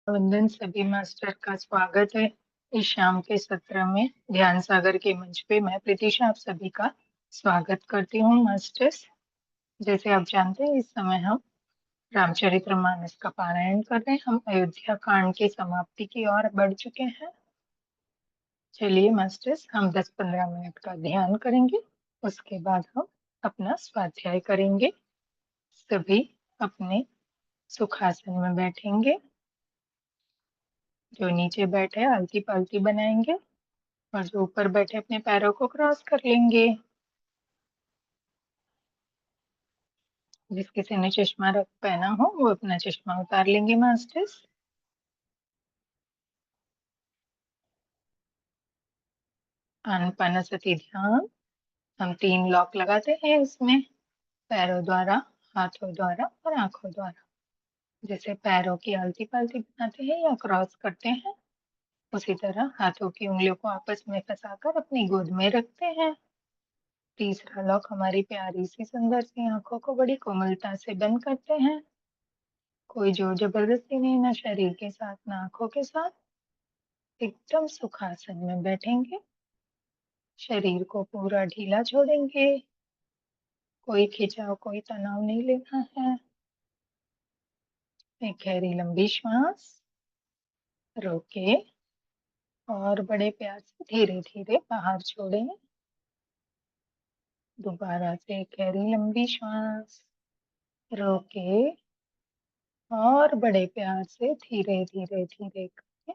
वंदन सभी मास्टर का स्वागत है इस शाम के सत्र में। ध्यान सागर के मंच पे मैं प्रीतिशा आप सभी का स्वागत करती हूँ मास्टर्स। जैसे आप जानते हैं इस समय हम रामचरितमानस का पारायण कर रहे हैं। हम अयोध्या कांड की समाप्ति की ओर बढ़ चुके हैं। चलिए मास्टर्स, हम 10-15 मिनट का ध्यान करेंगे, उसके बाद हम अपना स्वाध्याय करेंगे। सभी अपने सुखासन में बैठेंगे। जो नीचे बैठे आलती पालती बनाएंगे और जो ऊपर बैठे अपने पैरों को क्रॉस कर लेंगे। जिस किसी ने चश्मा रख पहना हो वो अपना चश्मा उतार लेंगे मास्टर्स। आनापानसति ध्यान हम 3 लॉक लगाते हैं इसमें, पैरों द्वारा, हाथों द्वारा और आंखों द्वारा। जैसे पैरों की आलती पालती बनाते हैं या क्रॉस करते हैं, उसी तरह हाथों की उंगलियों को आपस में फंसाकर अपनी गोद में रखते हैं। तीसरा लॉक हमारी प्यारी सी सुंदर सी आंखों को बड़ी कोमलता से बंद करते हैं। कोई जोर जबरदस्ती नहीं, ना शरीर के साथ ना आंखों के साथ। एकदम सुखासन में बैठेंगे, शरीर को पूरा ढीला छोड़ेंगे, कोई खिंचाव कोई तनाव नहीं लेना है। एक गहरी लंबी श्वास रोके और बड़े प्यार से धीरे धीरे बाहर छोड़ें। दोबारा से एक गहरी लंबी श्वास रोके और बड़े प्यार से धीरे धीरे धीरे करके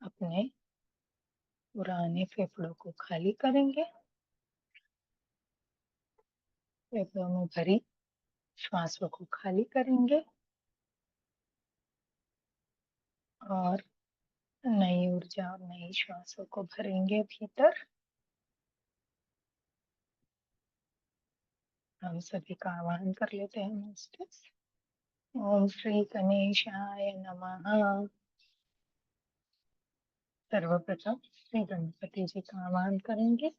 अपने पुराने फेफड़ों को खाली करेंगे। फेफड़ों में भरी श्वासों को खाली करेंगे और नई ऊर्जा और नई श्वासों को भरेंगे भीतर। हम सभी का आवाहन कर लेते हैं मास्टर्स। ओम श्री गणेशाय नमः। सर्वप्रथम श्री गणपति जी का आवाहन करेंगे,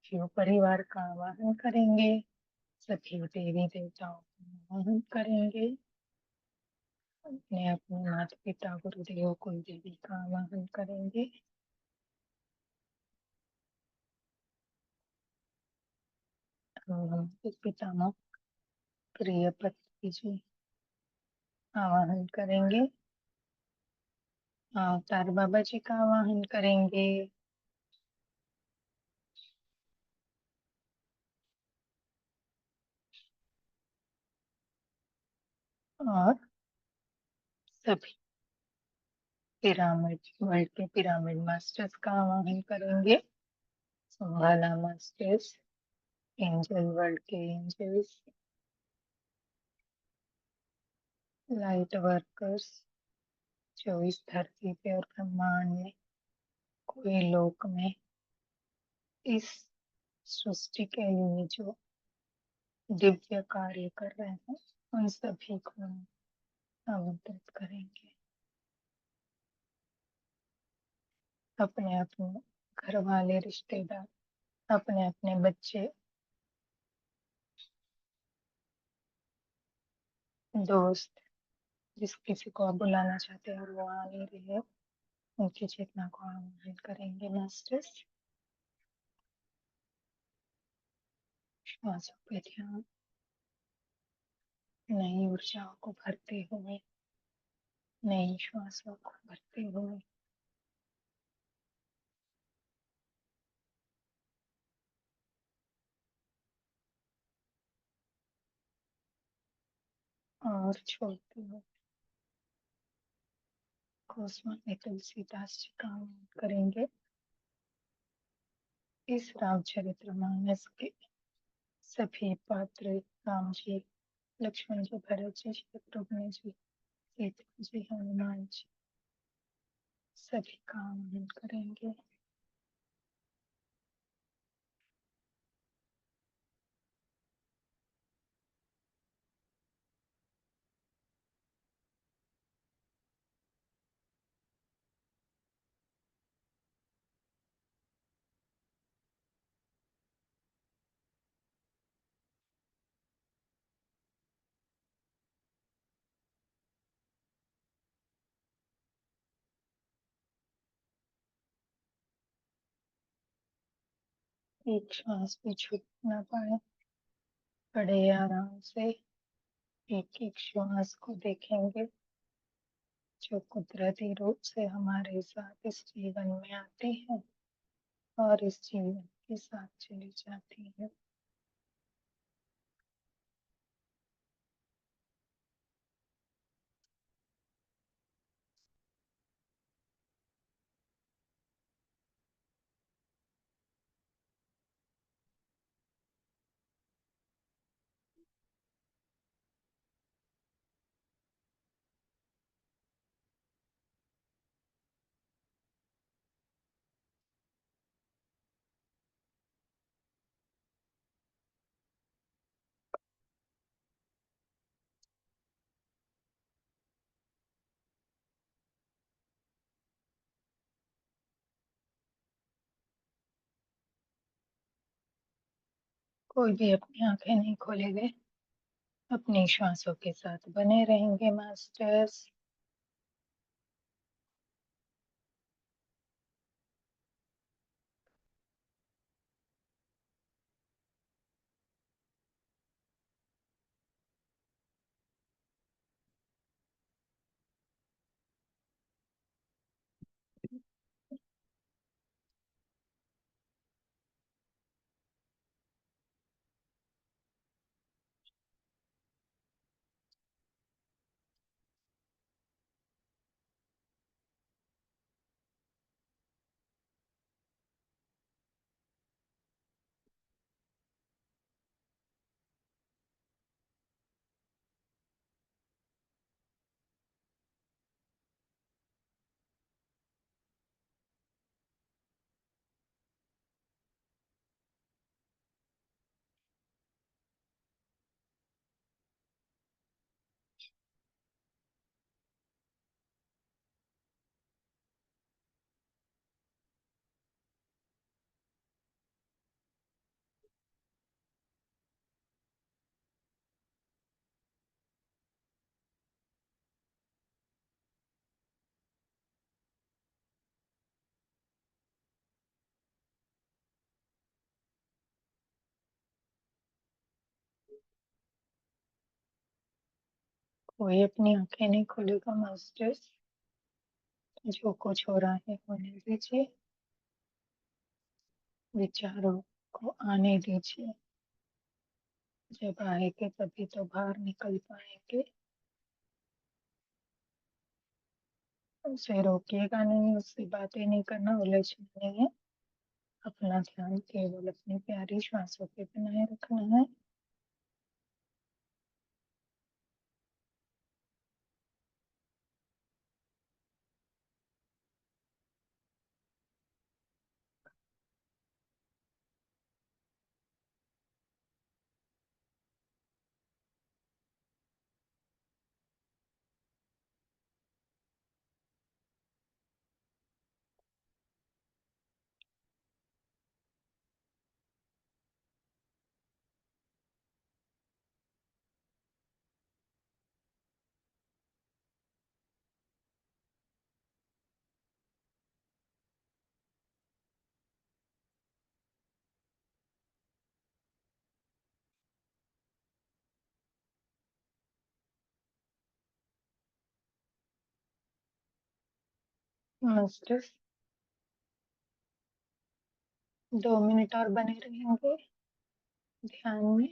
शिव परिवार का आवाहन करेंगे, सभी देवी देवताओं का आवाहन करेंगे, अपने अपने माता पिता गुरुदेव कुल देवी का आवाहन करेंगे। हम पितामह प्रिय पति जी आवाहन करेंगे, अवतार बाबा जी का आवाहन करेंगे, और सभी पिरामिड वर्ल्ड के पिरामिड मास्टर्स का आवाहन करेंगे। संभाला मास्टर्स, एंजल वर्ल्ड के एंजल्स, लाइट वर्कर्स, जो इस धरती पे और ब्रह्मांड में कोई लोक में इस सृष्टि के लिए जो दिव्य कार्य कर रहे हैं, उन सभी को आमंत्रित करेंगे। अपने अपने घर वाले, रिश्तेदार, अपने अपने बच्चे, दोस्त, जिस किसी को आप बुलाना चाहते हैं और वो आ नहीं रही है, उनकी चेतना को आह्वान करेंगे मास्टर्स। श्वासों पे ध्यान, नई ऊर्जाओं को भरते हुए, नई श्वासों को भरते हुए और छोड़ते हुए। गोस्वामी तुलसीदास जी का आह्वान करेंगे। इस रामचरितमानस के सभी पात्र, राम जी, लक्ष्मण जी, भरत जी, शत्रुघ्न जी, सीता जी, हनुमान जी, सभी का आह्वान करेंगे। एक श्वास भी छूट ना पाए, बड़े आराम से एक एक श्वास को देखेंगे जो कुदरती रूप से हमारे साथ इस जीवन में आती है और इस जीवन के साथ चली जाती है। कोई भी अपनी आंखें नहीं खोलेंगे, अपनी श्वासों के साथ बने रहेंगे मास्टर्स। कोई अपनी आंखें नहीं खोलेगा मास्टर्स। जो कुछ हो रहा है होने दीजिए, विचारों को आने दीजिए। जब आएंगे तभी तो बाहर निकल पाएंगे। उसे रोकिएगा नहीं, उससे बातें नहीं करना, उलझना नहीं है। अपना ध्यान केवल अपनी प्यारी श्वासों पे बनाए रखना है। मास्टर 2 मिनट और बने रहेंगे ध्यान में।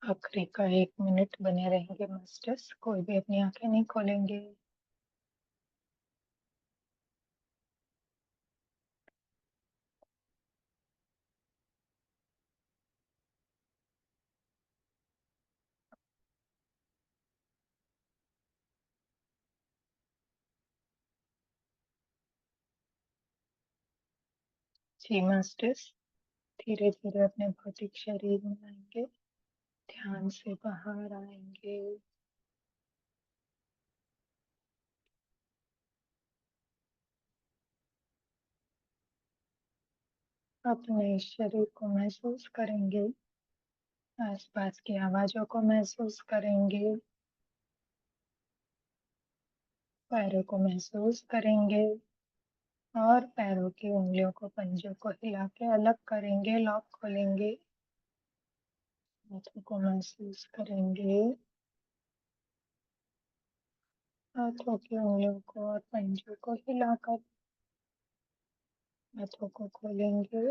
आखिरी का 1 मिनट बने रहेंगे मास्टर्स, कोई भी अपनी आंखें नहीं खोलेंगे। जी मास्टर्स, धीरे धीरे अपने भौतिक शरीर में आएंगे, ध्यान से बाहर आएंगे। अपने शरीर को महसूस करेंगे, आसपास की आवाजों को महसूस करेंगे, पैरों को महसूस करेंगे और पैरों की उंगलियों को, पंजों को हिला के अलग करेंगे, लॉक खोलेंगे। हाथों को महसूस करेंगे, हाथों की उंगलियों को और पंजों को हिलाकर हाथों को खोलेंगे।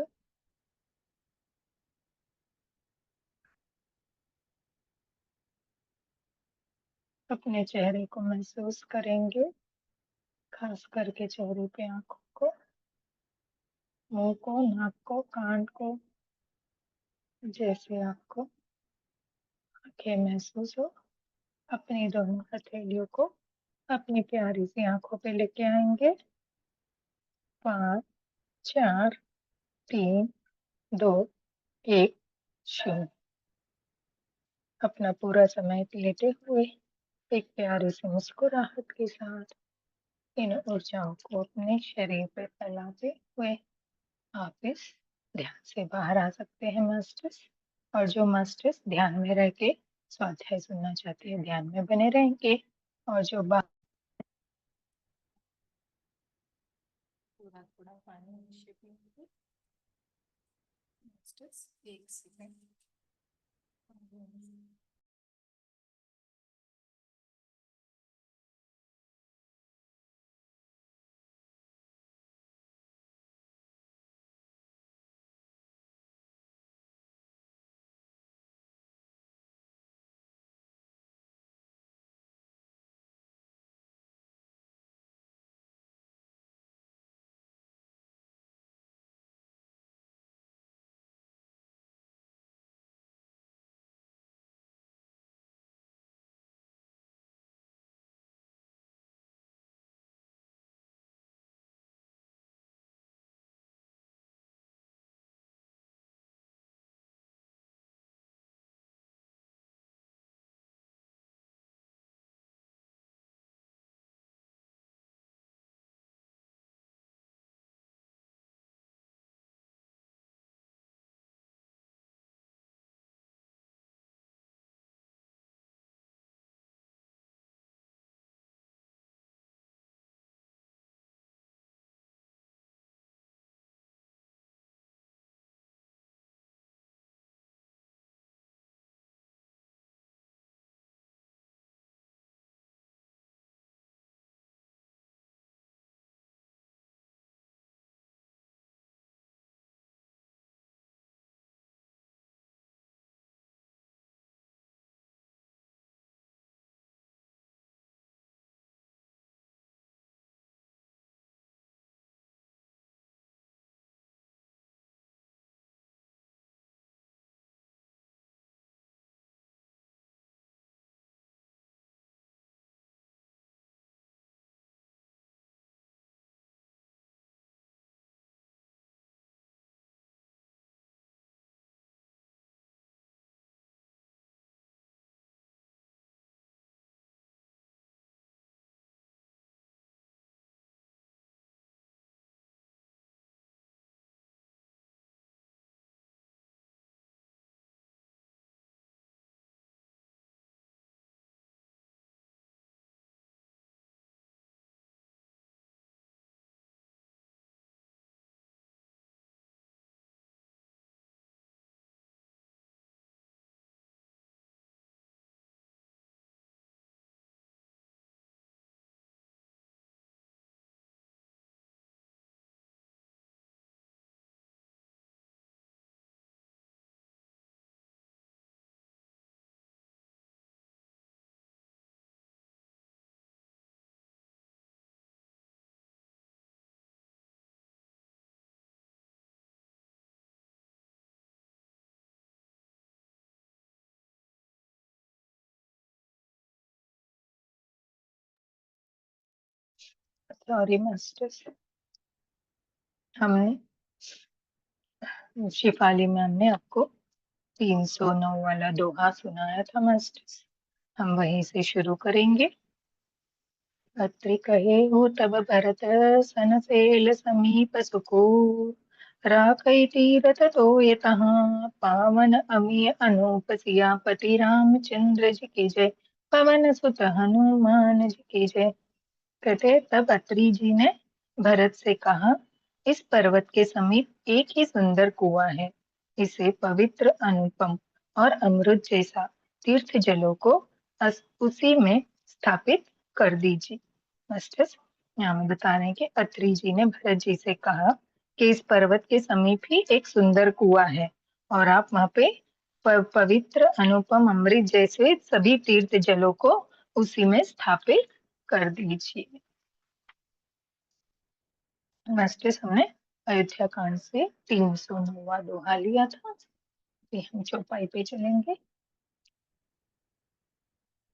अपने चेहरे को महसूस करेंगे, खास करके चेहरे पे आंखों को, मुंह को, नाक को, कान को। जैसे आपको आंखें महसूस हो, अपनी दोनों हथेलियों को अपनी प्यारी सी आंखों पे लेके आएंगे। 5, 4, 3, 2, 1, 0। अपना पूरा समय लेटे हुए एक प्यारी सी मुस्कुराहट के साथ इन ऊर्जाओं को अपने शरीर पे फैलाते हुए आप इस ध्यान से बाहर आ सकते हैं मास्टर्स। और जो मास्टर्स ध्यान में रह के स्वाध्याय सुनना चाहते हैं, ध्यान में बने रहेंगे। और जो थोड़ा थोड़ा पानी नीचे पिएंगे मास्टर्स, 1 सेकंड। सॉरी मास्टर्स, हमने शिफाली मैम ने आपको 309 वाला दोहा सुनाया था मास्टर्स, हम वहीं से शुरू करेंगे। अत्रि कहे हो तब भरत सन सेल समीप सुको, राखई तीरथ तोय तहाँ पावन अमिय अनूप सियापति रामचंद्र जी की जय, पवन सुत हनुमान जी की जय। कहते तब अत्रि जी ने भरत से कहा, इस पर्वत के समीप एक ही सुंदर कुआं है, इसे पवित्र अनुपम और अमृत जैसा तीर्थ जलों को उसी में स्थापित कर दीजिए। मास्टर्स, यहाँ में बता रहे हैं कि अत्रि जी ने भरत जी से कहा कि इस पर्वत के समीप ही एक सुंदर कुआं है और आप वहां पे पवित्र अनुपम अमृत जैसे सभी तीर्थ जलों को उसी में स्थापित कर दीजिए। मास्टर्स, हमने अयोध्या कांड से 309वां दोहा लिया था, अभी हम चौपाई पे चलेंगे।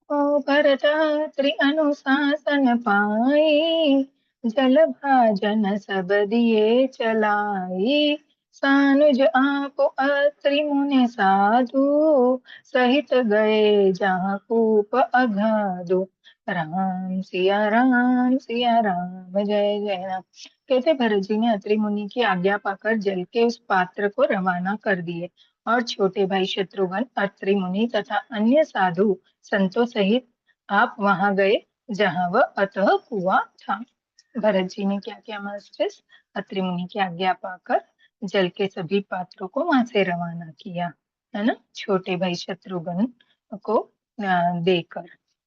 ओ भरतात्रि अनुशासन पाई, जल भाजन सब दिए चलाई, सानुज आप अत्रि मुनि साधु, सहित गए जहाँ कूप अगाधु। राम सिया राम, जय जय राम। कहते भरत जी ने अत्रि मुनि की आज्ञा पाकर जल के उस पात्र को रवाना कर दिए और छोटे भाई शत्रुघ्न, अत्रि मुनि तथा अन्य साधु संतों सहित आप वहां गए जहां वह अतः कुआं था। भरत जी ने क्या किया मास्टर्स, अत्रि मुनि की आज्ञा पाकर जल के सभी पात्रों को वहां से रवाना किया, है ना, छोटे भाई शत्रुघ्न को देकर,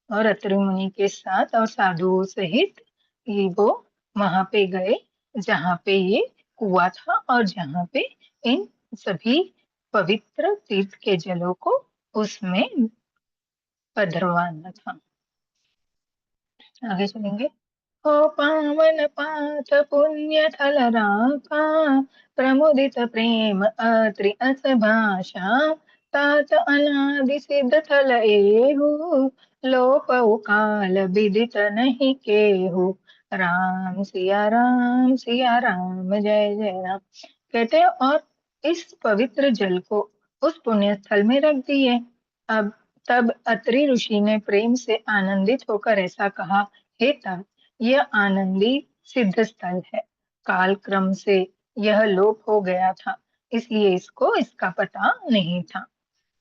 और अत्रि मुनि के साथ और साधुओं सहित वो वहां पे गए जहां पे ये कुआं था और जहां पे इन सभी पवित्र तीर्थ के जलों को उसमें पधरवाना था। आगे चलेंगे। ओ पावन पाथ पुण्य थल राखा, प्रमुदित प्रेम अत्रि अस भाषा, तात अनादि सिद्ध थल एहु, लोपउ काल विदित नहीं केहु। राम सिया राम, जय जय राम। कहते हैं और इस पवित्र जल को उस पुण्य स्थल में रख दिए। अब तब अत्रि ऋषि ने प्रेम से आनंदित होकर ऐसा कहा, हे तात, यह आनंदी सिद्ध स्थल है, काल क्रम से यह लोप हो गया था, इसलिए इसको इसका पता नहीं था।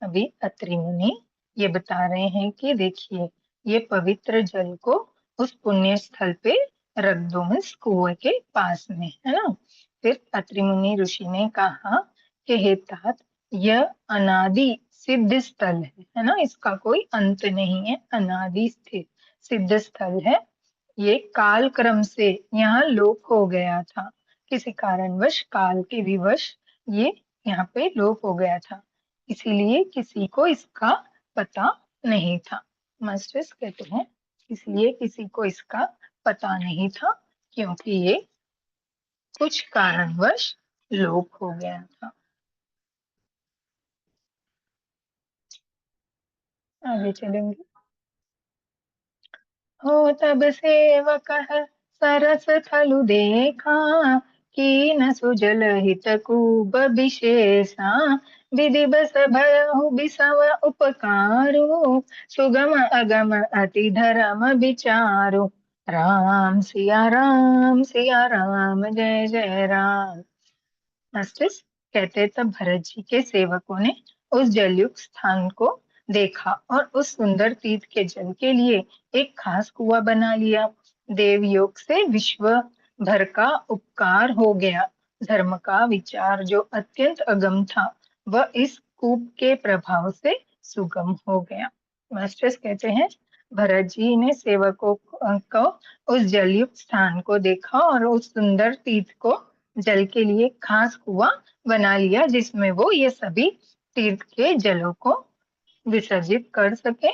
अभी अत्रि मुनि ये बता रहे हैं कि देखिए, ये पवित्र जल को उस पुण्य स्थल पे रख दो, इस कुएं के पास में, है ना। फिर अत्रि मुनि ऋषि ने कहा कि हे तात, यह अनादि सिद्ध स्थल है ना, इसका कोई अंत नहीं है, अनादि स्थित सिद्ध स्थल है। ये काल क्रम से यहाँ लोप हो गया था, किसी कारणवश काल के विवश ये यहाँ पे लोप हो गया था, इसीलिए किसी को इसका पता नहीं था। मास्टर्स कहते हैं इसलिए किसी को इसका पता नहीं था, क्योंकि ये कुछ कारणवश लोप हो गया था। आगे चलेंगे। हो तब सेवक सरस थलु देखा, कीन सुजल हित कूप विशेषा, विधि बस भयहु बिसव उपकारो, सुगम अगम अति धर्म विचारो। सिया राम, जय जय राम। मास्टर्स, कहते तब भरत जी के सेवकों ने उस जलयुक्त स्थान को देखा और उस सुंदर तीर्थ के जल के लिए एक खास कुआं बना लिया। देवयोग से विश्व भर का उपकार हो गया। धर्म का विचार जो अत्यंत अगम था, वह इस कूप के प्रभाव से सुगम हो गया। मास्टर्स कहते हैं भरत जी ने सेवकों को उस जलयुक्त स्थान को देखा और उस सुंदर तीर्थ को जल के लिए खास कुआं बना लिया, जिसमें वो ये सभी तीर्थ के जलों को विसर्जित कर सके।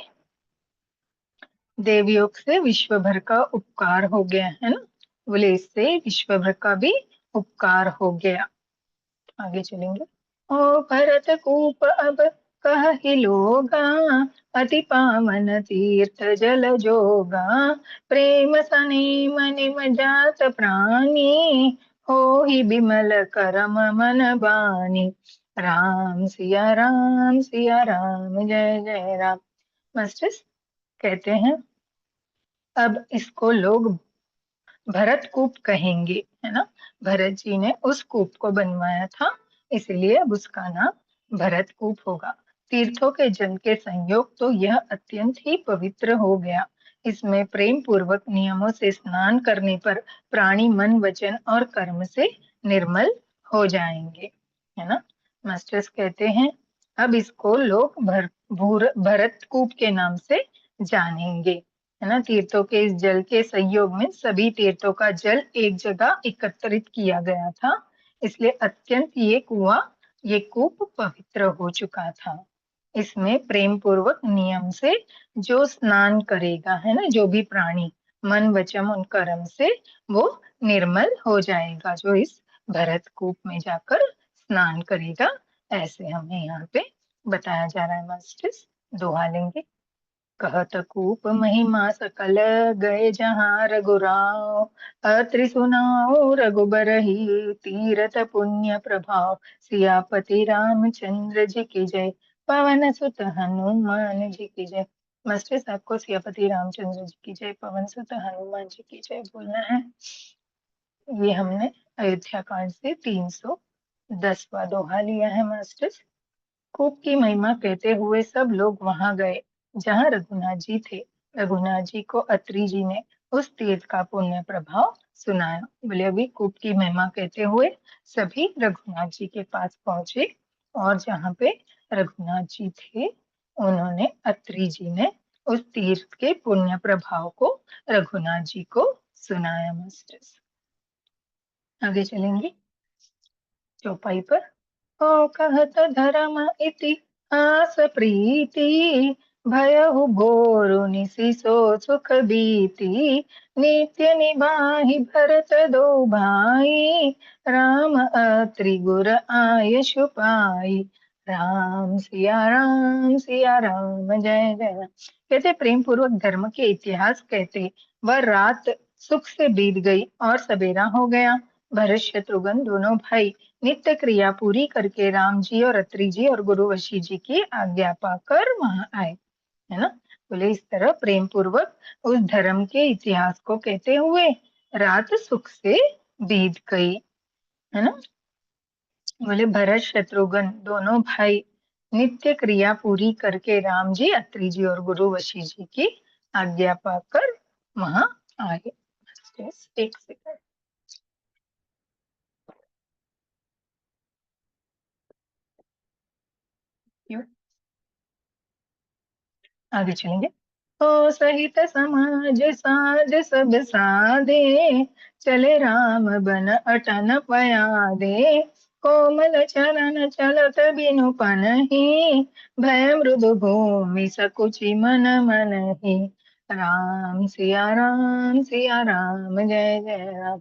देवयोग से विश्व भर का उपकार हो गया, है ना, बोले इससे विश्व भर का भी उपकार हो गया। आगे चलेंगे। ओ भरत कूप अब कहि लोगा अति पावन तीर्थ जल जोगा प्रेम सने मन जात प्राणी हो ही बिमल करम मन बानी। राम सिया राम जय जय राम। मास्टर्स कहते हैं अब इसको लोग भरत कूप कहेंगे, है ना। भरत जी ने उस कूप को बनवाया था, इसलिए अब उसका नाम भरत कूप होगा। तीर्थों के जल के संयोग तो यह अत्यंत ही पवित्र हो गया। इसमें प्रेम पूर्वक नियमों से स्नान करने पर प्राणी मन वचन और कर्म से निर्मल हो जाएंगे, है ना। मास्टर्स कहते हैं अब इसको लोग भरत कूप के नाम से जानेंगे, है ना। तीर्थों के इस जल के संयोग में सभी तीर्थों का जल एक जगह एकत्रित किया गया था, इसलिए अत्यंत ये कूप पवित्र हो चुका था। इसमें प्रेम पूर्वक नियम से जो स्नान करेगा, है ना, जो भी प्राणी मन वचन और कर्म से वो निर्मल हो जाएगा, जो इस भरत कूप में जाकर स्नान करेगा। ऐसे हमें यहाँ पे बताया जा रहा है। मास्टर्स दोहा लेंगे। कहत कूप महिमा सकल गए जहाँ रघुराव अत्रि सुनाओ रघुबरहि तीरथ पुण्य प्रभाव सियापति रामचंद्र जी की जय पवन सुत हनुमान जी की जय। मास्टर आपको सियापति रामचंद्र जी की जय पवन सुत हनुमान जी की जय बोलना है। ये हमने अयोध्या कांड से 310वां दोहा लिया है। मास्टर्स कूप की महिमा कहते हुए सब लोग वहां गए जहां रघुनाथ जी थे। रघुनाथ जी को अत्रि जी ने उस तीर्थ का पुण्य प्रभाव सुनाया। बोले अभी कूप की महिमा कहते हुए सभी रघुनाथ जी के पास पहुंचे और जहाँ पे रघुनाथ जी थे उन्होंने अत्रि जी ने उस तीर्थ के पुण्य प्रभाव को रघुनाथ जी को सुनाया। मास्टर्स आगे चलेंगे चौपाई पर। ओ कहत धर्म इति आस प्रीति भयहु घोरु निसिसो सुख बीति नित्य निबाहि भरत दो भाई राम अत्रि गुर आयु पाई। राम सिया राम जय जय राम। कहते प्रेम पूर्वक धर्म के इतिहास कहते वह रात सुख से बीत गई और सवेरा हो गया। भरत शत्रुघ्न दोनों भाई नित्य क्रिया पूरी करके राम जी और अत्रि जी और गुरु वशी जी की आज्ञा पाकर वहां आए, है ना। बोले इस तरह प्रेम पूर्वक उस धर्म के इतिहास को कहते हुए रात सुख से बीत गई, है ना। बोले भरत शत्रुघ्न दोनों भाई नित्य क्रिया पूरी करके राम जी अत्रि जी और गुरु वशी जी की आज्ञा पाकर वहां आए। एक सेकंड। आगे चलेंगे। ओ सहित समाज साज सब साधे चले राम बन अटन पयादे कोमल चरण चलत बिनु पनहि भय मृदु भूमि सकुचि मन मनहि। सिया राम जय जय राम।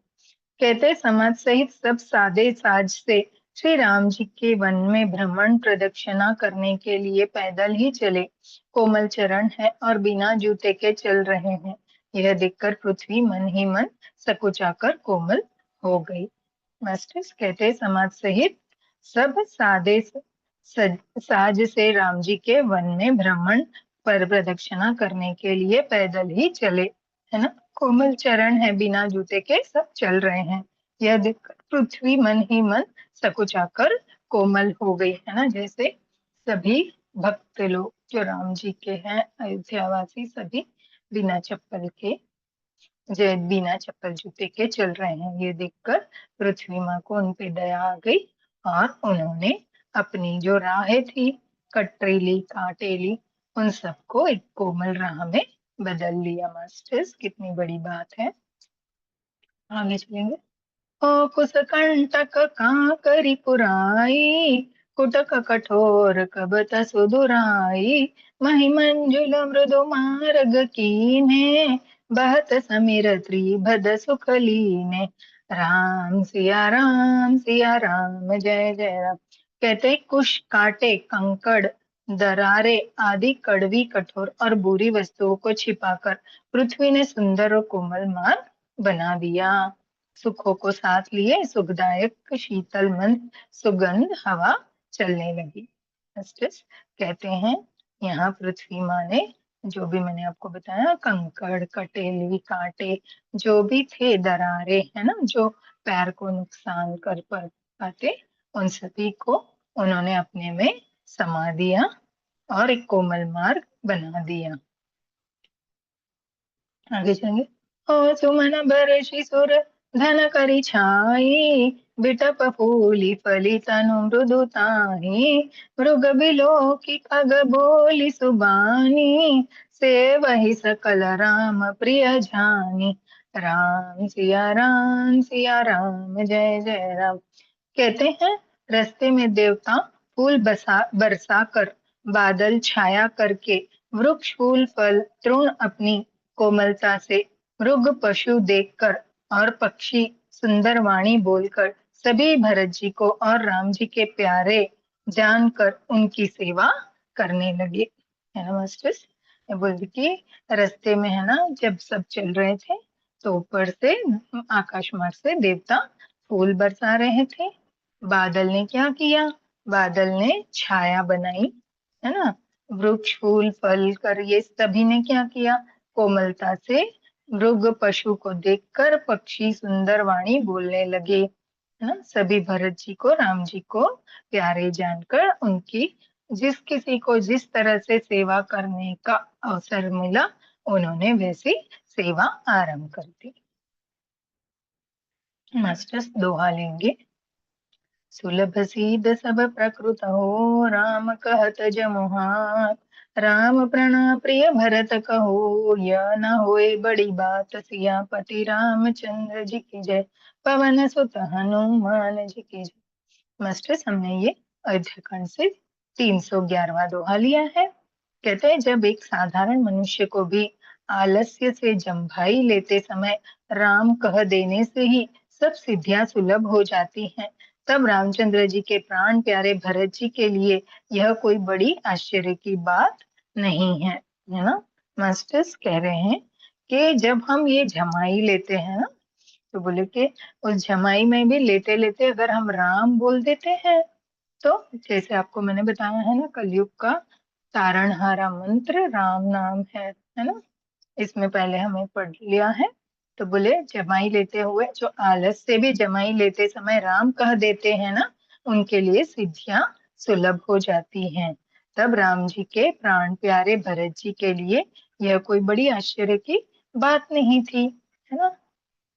कहते समाज सहित सब सादे साज से श्री राम जी के वन में भ्रमण प्रदक्षिणा करने के लिए पैदल ही चले। कोमल चरण है और बिना जूते के चल रहे हैं। यह देखकर पृथ्वी मन ही मन सकुचाकर कोमल हो गई। मास्टर्स कहते समाज सहित सब साज से राम जी के वन में भ्रमण पर प्रदक्षिणा करने के लिए पैदल ही चले, है ना। कोमल चरण है, बिना जूते के सब चल रहे हैं। यह देखकर पृथ्वी मन ही मन सकुचाकर कोमल हो गई, है ना। जैसे सभी भक्त लोग जो राम जी के हैं अयोध्यावासी सभी बिना चप्पल के बिना चप्पल जूते के चल रहे हैं। ये देखकर पृथ्वी माँ को उन पे दया आ गई और उन्होंने अपनी जो राहें थी कटरीली कांटेली उन सबको एक कोमल राह में बदल लिया। मास्टर्स कितनी बड़ी बात है। आगे चलेंगे। ओ कुसकंटक कांकरि पुराई कुटक कठोर कबत सुधुराई महिमंजुल मृदु मार्ग कीने बहत समीर त्रिभद सुख लीने। राम सिया राम जय जय राम। कहते कुश काटे कंकड़ दरारें आदि कड़वी, कठोर और बुरी वस्तुओं को छिपाकर पृथ्वी ने सुंदर और कोमल मार्ग बना दिया। सुखों को साथ लिए सुखदायक शीतल मंद सुगंध हवा चलने लगी। जस्टिस कहते हैं यहाँ पृथ्वी माँ ने जो भी मैंने आपको बताया, कंकड़, कटेली, कांटे जो भी थे, दरारें है ना, जो पैर को नुकसान कर पाते, उन सभी को उन्होंने अपने में समा दिया और एक कोमल मार्ग बना दिया। आगे चलेंगे। ओ सुमन बरसी सुर धन करी छाई, बिटप फूली फली तनु मृदु ताहि, मृग बिलो की खग बोली सुबानी, से वही सकल राम प्रिय जानी। राम सिया राम सिया राम, जय जय राम। कहते हैं रास्ते में देवता फूल बरसा कर, बादल छाया करके, वृक्ष फूल फल तृण अपनी कोमलता से, मृग पशु देखकर और पक्षी सुंदर वाणी बोलकर सभी भरत जी को और राम जी के प्यारे जानकर उनकी सेवा करने लगे। है ना मास्टर्स, ये बोलते कि रास्ते में है ना, जब सब चल रहे थे तो ऊपर से आकाश मार्ग से देवता फूल बरसा रहे थे। बादल ने क्या किया? बादल ने छाया बनाई, है ना। वृक्ष फूल फल कर ये सभी ने क्या किया? कोमलता से मृग पशु को देखकर पक्षी सुंदर वाणी बोलने लगे, है ना। सभी भरत जी को, राम जी को प्यारे जानकर उनकी जिस किसी को जिस तरह से सेवा करने का अवसर मिला, उन्होंने वैसी सेवा आरंभ कर दी। मास्टर्स दोहा लेंगे। सुलभ सीध सब प्रकृत हो, राम कहत जमुहात, राम प्रणा प्रिय भरत कहो, यह न होए बड़ी बात, सियापति रामचंद्र जी की जय, पवन सुत हनुमान जी की जय। मास्टर्स हमने ये अयोध्या कांड से 311वां दोहा लिया है। कहते हैं जब एक साधारण मनुष्य को भी आलस्य से जम्भाई लेते समय राम कह देने से ही सब सिद्धियां सुलभ हो जाती हैं, तब रामचंद्र जी के प्राण प्यारे भरत जी के लिए यह कोई बड़ी आश्चर्य की बात नहीं है ना। मास्टर्स कह रहे हैं कि जब हम ये जमाई लेते हैं ना, तो बोले कि उस जमाई में भी लेते लेते अगर हम राम बोल देते हैं, तो जैसे आपको मैंने बताया है ना, कलयुग का तारणहारा मंत्र राम नाम है ना। इसमें पहले हमें पढ़ लिया है। तो बोले जमाई लेते हुए जो आलस से भी जमाई लेते समय राम कह देते हैं ना, उनके लिए सिद्धियां सुलभ हो जाती हैं। तब राम जी के प्राण प्यारे भरत जी के लिए यह कोई बड़ी आश्चर्य की बात नहीं थी, है ना।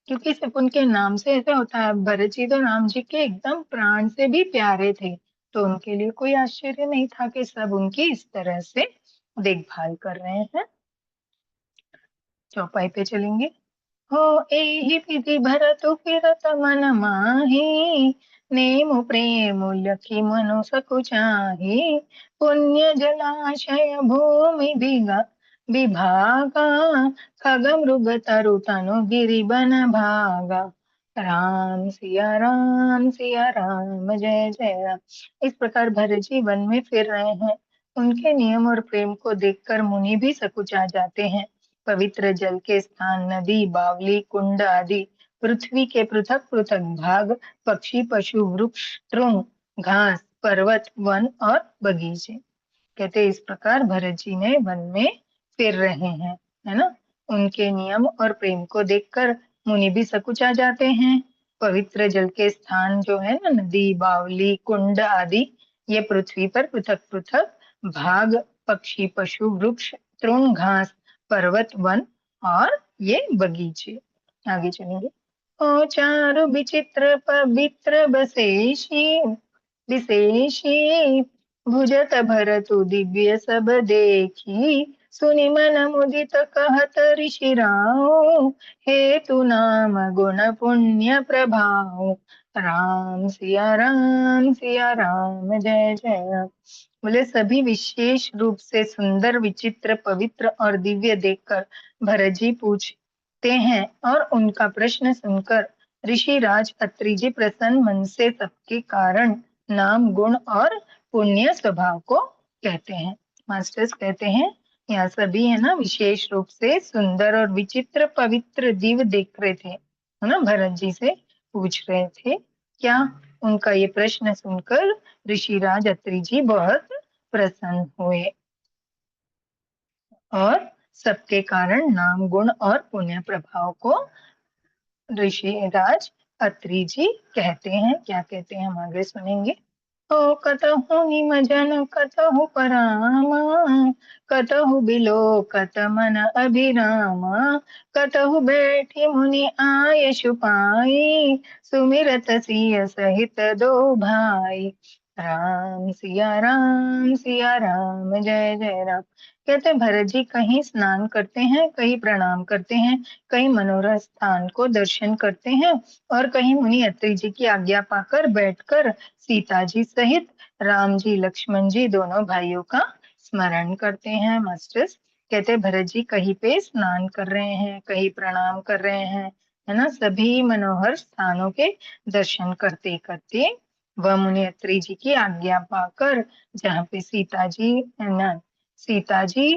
क्योंकि सिर्फ उनके नाम से ऐसे होता है, भरत जी तो राम जी के एकदम प्राण से भी प्यारे थे, तो उनके लिए कोई आश्चर्य नहीं था कि सब उनकी इस तरह से देखभाल कर रहे हैं। चौपाई पे चलेंगे। हो एहि विधि भरत फिरत मन माहि, नेम प्रेम लखी मनु सकुचाहि, पुण्य जलाशय भूमि विभागा, खग मृग तरु तनु गिरि बन भागा। राम सिया राम, जय जय राम। इस प्रकार भरत जी वन में फिर रहे हैं। उनके नियम और प्रेम को देखकर मुनि भी सकुचा जाते हैं। पवित्र जल के स्थान, नदी, बावली, कुंड आदि, पृथ्वी के पृथक पृथक भाग, पक्षी, पशु, वृक्ष, तृण, घास, पर्वत, वन और बगीचे। कहते इस प्रकार भरत जी ने वन में फिर रहे हैं, है ना। उनके नियम और प्रेम को देखकर मुनि भी सकुचा जाते हैं। पवित्र जल के स्थान जो है ना, नदी, बावली, कुंड आदि, ये पृथ्वी पर पृथक पृथक भाग, पक्षी, पशु, वृक्ष, तृण, घास, पर्वत, वन और ये बगीचे। आगे चलेंगे। ओ चारु विचित्र पवित्र बसेशी, विशेषी भुजत भरतु दिव्य सब देखी, सुनि मन मुदित कहत ऋषि राव, हे तू नाम गुण पुण्य प्रभाव। राम सिया राम, जय जय राम। बोले सभी विशेष रूप से सुंदर, विचित्र, पवित्र और दिव्य देखकर भरत जी पूछते हैं, और उनका प्रश्न सुनकर ऋषि राज अत्रि जी प्रसन्न मन से सबके कारण, नाम, गुण और पुण्य स्वभाव को कहते हैं। मास्टर्स कहते हैं यहाँ सभी है ना विशेष रूप से सुंदर और विचित्र पवित्र जीव देख रहे थे, है ना, भरत जी से पूछ रहे थे क्या। उनका ये प्रश्न सुनकर ऋषिराज अत्रि जी बहुत प्रसन्न हुए और सबके कारण नाम गुण और पुण्य प्रभाव को ऋषिराज अत्रि जी कहते हैं। क्या कहते हैं हम आगे सुनेंगे। ओ कतहु निमजन कतहु परामा, कतहु बिलो कत मन अभिरामा, कतहु बैठी मुनि आयश पाई, सुमिरत सिय सहित दो भाई। राम सिया राम जय जय राम। कहते भरत जी कहीं स्नान करते हैं, कहीं प्रणाम करते हैं, कहीं मनोरथ स्थान को दर्शन करते हैं और कहीं मुनि अत्रि जी की आज्ञा पाकर बैठकर सीता जी सहित राम जी लक्ष्मण जी दोनों भाइयों का स्मरण करते हैं। मास्टर्स कहते भरत जी कहीं पे स्नान कर रहे हैं, कहीं प्रणाम कर रहे हैं, है ना, सभी मनोहर स्थानों के दर्शन करते करते वह मुनि अत्रि जी की आज्ञा पाकर जहाँ पे सीता जी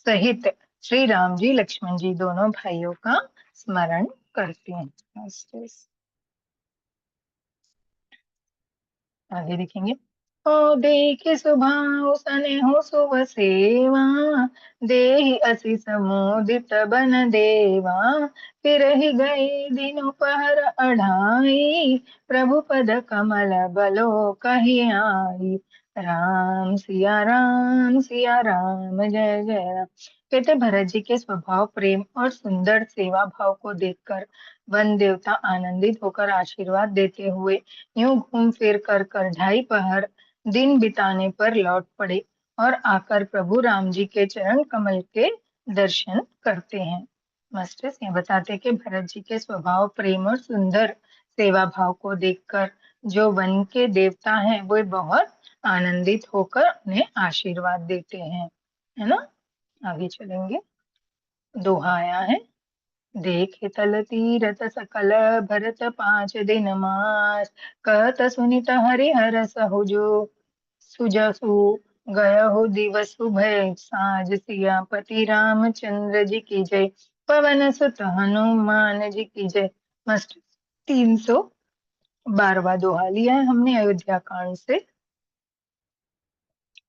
सहित श्री राम जी लक्ष्मण जी दोनों भाइयों का स्मरण करते हैं। मास्टर्स आगे देखेंगे। ओ देखे सुभाव सनेहु शुभ सेवा, देहि असि समुदित बन देवा, फिर ही गए दिनो पहर अढ़ाई, प्रभु पद कमल बलो कही आई। सिया राम जय जय राम। कहते भरत जी के स्वभाव प्रेम और सुंदर सेवा भाव को देखकर वन देवता आनंदित होकर आशीर्वाद देते हुए यूं घूम फिर कर ढाई पहर दिन बिताने पर लौट पड़े और आकर प्रभु राम जी के चरण कमल के दर्शन करते हैं। मास्टर्स ये बताते हैं कि भरत जी के स्वभाव प्रेम और सुंदर सेवा भाव को देखकर जो वन के देवता हैं वो बहुत आनंदित होकर उन्हें आशीर्वाद देते हैं, है ना। आगे चलेंगे। दोहा आया है। देखे तल तीरथ सकल भरत 5 दिन मास, कहत सुनित हरिहर सहु सुजसु, गयहु दिवसु भय साज सियापति रामचंद्र जी की जय, पवन सुत हनुमान जी की जय। मस्त 312वां दोहा लिया है हमने अयोध्या कांड से।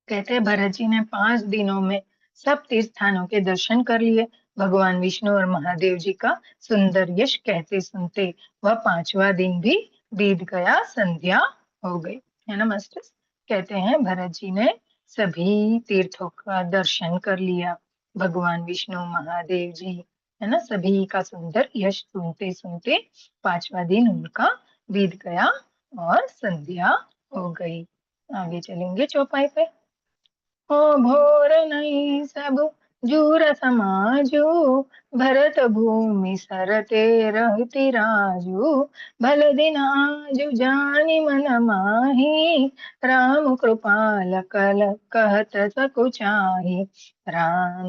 कहते हैं भरत जी ने 5 दिनों में सब तीर्थ स्थानों के दर्शन कर लिए। भगवान विष्णु और महादेव जी का सुंदर यश कहते सुनते वह 5वां दिन भी बीत गया, संध्या हो गई, है ना मास्टर। कहते हैं भरत जी ने सभी तीर्थों का दर्शन कर लिया। भगवान विष्णु महादेव जी, है ना, सभी का सुंदर यश सुनते सुनते 5वां दिन उनका बीत गया और संध्या हो गई। आगे चलेंगे चौपाई पे। हो भोर नहीं सब जूर समाजू, भरत भूमि सरते रहती राजू, भल दिन आजु जानी मन माही, राम कृपाल कल कहत सकुचाही।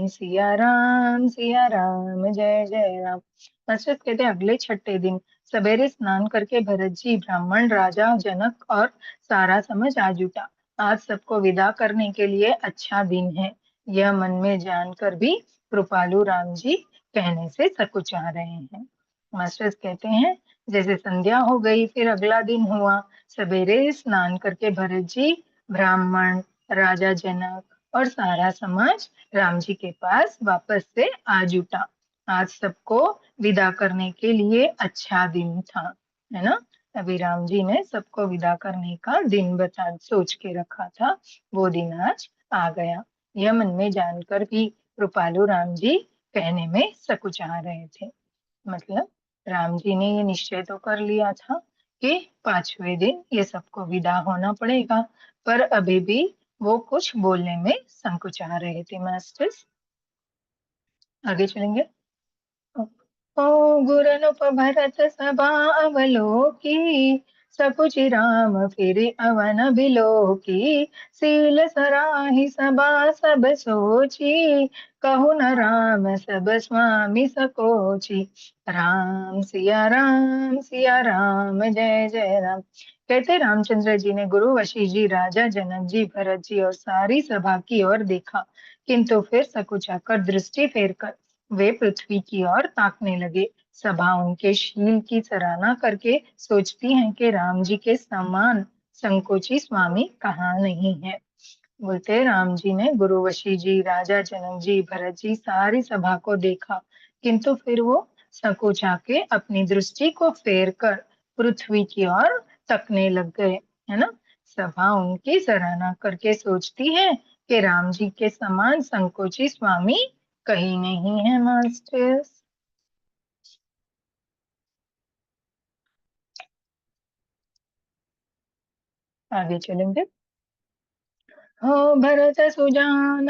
सिया राम जय जय राम। मास्टर कहते हैं अगले छठे दिन सवेरे स्नान करके भरत जी ब्राह्मण राजा जनक और सारा समझ आ जुटा। आज सबको विदा करने के लिए अच्छा दिन है, यह मन में जानकर भी कृपालु राम जी कहने से सकुचा रहे हैं। मास्टर्स कहते हैं जैसे संध्या हो गई फिर अगला दिन हुआ। सवेरे स्नान करके भरत जी ब्राह्मण राजा जनक और सारा समाज राम जी के पास वापस से आ जुटा। आज सबको विदा करने के लिए अच्छा दिन था, है ना। अभी राम जी ने सबको विदा करने का दिन बता सोच के रखा था, वो दिन आज आ गया। यह मन में जानकर भी कृपालु राम जी कहने में सकुचा रहे थे। मतलब राम जी ने ये निश्चय तो कर लिया था कि 5वें दिन ये सबको विदा होना पड़ेगा, पर अभी भी वो कुछ बोलने में संकुचा रहे थे। मास्टर्स आगे चलेंगे। ओ गुरनुप भरत सभा अवलोकी, सकुचि राम फिरि अवन बिलो की, सील सराहि सबा सब सोची, कहु न राम सब स्वामी सकोची। राम सिया राम जय जय राम। कहते रामचंद्र जी ने गुरु वशिष्ठ जी, राजा जनक जी, भरत जी और सारी सभा की ओर देखा, किंतु फिर सकुचाकर दृष्टि फेर कर वे पृथ्वी की ओर ताकने लगे। सभा उनके शील की सराहना करके सोचती है कि राम जी के समान संकोची स्वामी कहाँ नहीं है। बोलते राम जी ने गुरु वशिष्ठ जी, राजा जनक जी, भरत जी सारी सभा को देखा, किंतु फिर वो संकोचा के अपनी दृष्टि को फेर कर पृथ्वी की ओर तकने लग गए, है ना। सभा उनकी सराहना करके सोचती है कि राम जी के समान संकोची स्वामी कहीं नहीं है मास्टर्स। आगे चलेंगे। हो भरत सुजान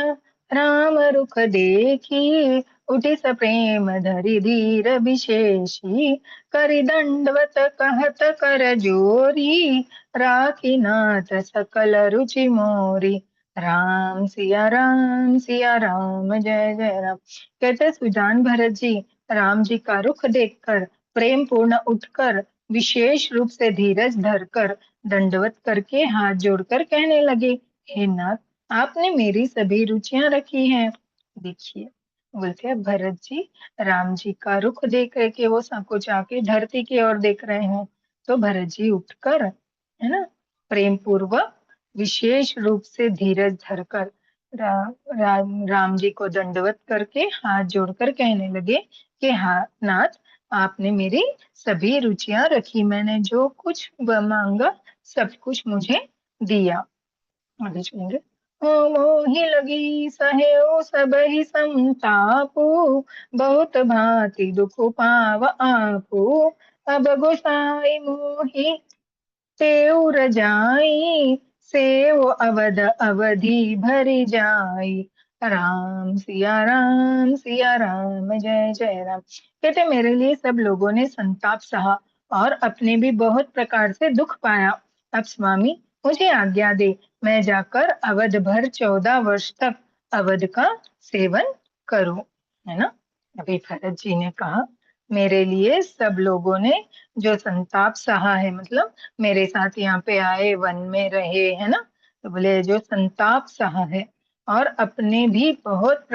राम रुख देखी, उठि सप्रेम धरि धीर विशेषी, करि दंडवत कहत कर जोरी, राखी नाथ सकल रुचि मोरी। सिया राम जय जय राम। कहते सुजान भरत जी राम जी का रुख देखकर प्रेम पूर्ण उठकर विशेष रूप से धीरज धरकर दंडवत करके हाथ जोड़कर कहने लगे, हे नाथ, आपने मेरी सभी रुचियां रखी हैं। देखिए, बोलते हैं भरत जी राम जी का रुख देख के वो संकोचा के धरती की ओर देख रहे हैं, तो भरत जी उठकर, है ना, प्रेम पूर्वक विशेष रूप से धीरज धरकर राम जी को दंडवत करके हाथ जोड़कर कहने लगे कि हाँ नाथ, आपने मेरी सभी रुचियां रखी, मैंने जो कुछ मांगा सब कुछ मुझे दिया। आगे चलेंगे। मोहि लगी सहेउ सब ही संतापु, बहुत भांति दुख पाव आपु, अब गोसाई मोहि तेउ रजाई, सेव अवध अवधि भरि जाई। सिया राम जय जय राम। कहते मेरे लिए सब लोगों ने संताप सहा और अपने भी बहुत प्रकार से दुख पाया। अब स्वामी मुझे आज्ञा दे, मैं जाकर अवध भर 14 वर्ष तक अवध का सेवन करूं, है ना। अभी भरत जी ने कहा मेरे लिए सब लोगों ने जो संताप सहा है, मतलब मेरे साथ यहाँ पे आए, वन में रहे, है ना, तो बोले जो संताप सहा है और आपने भी बहुत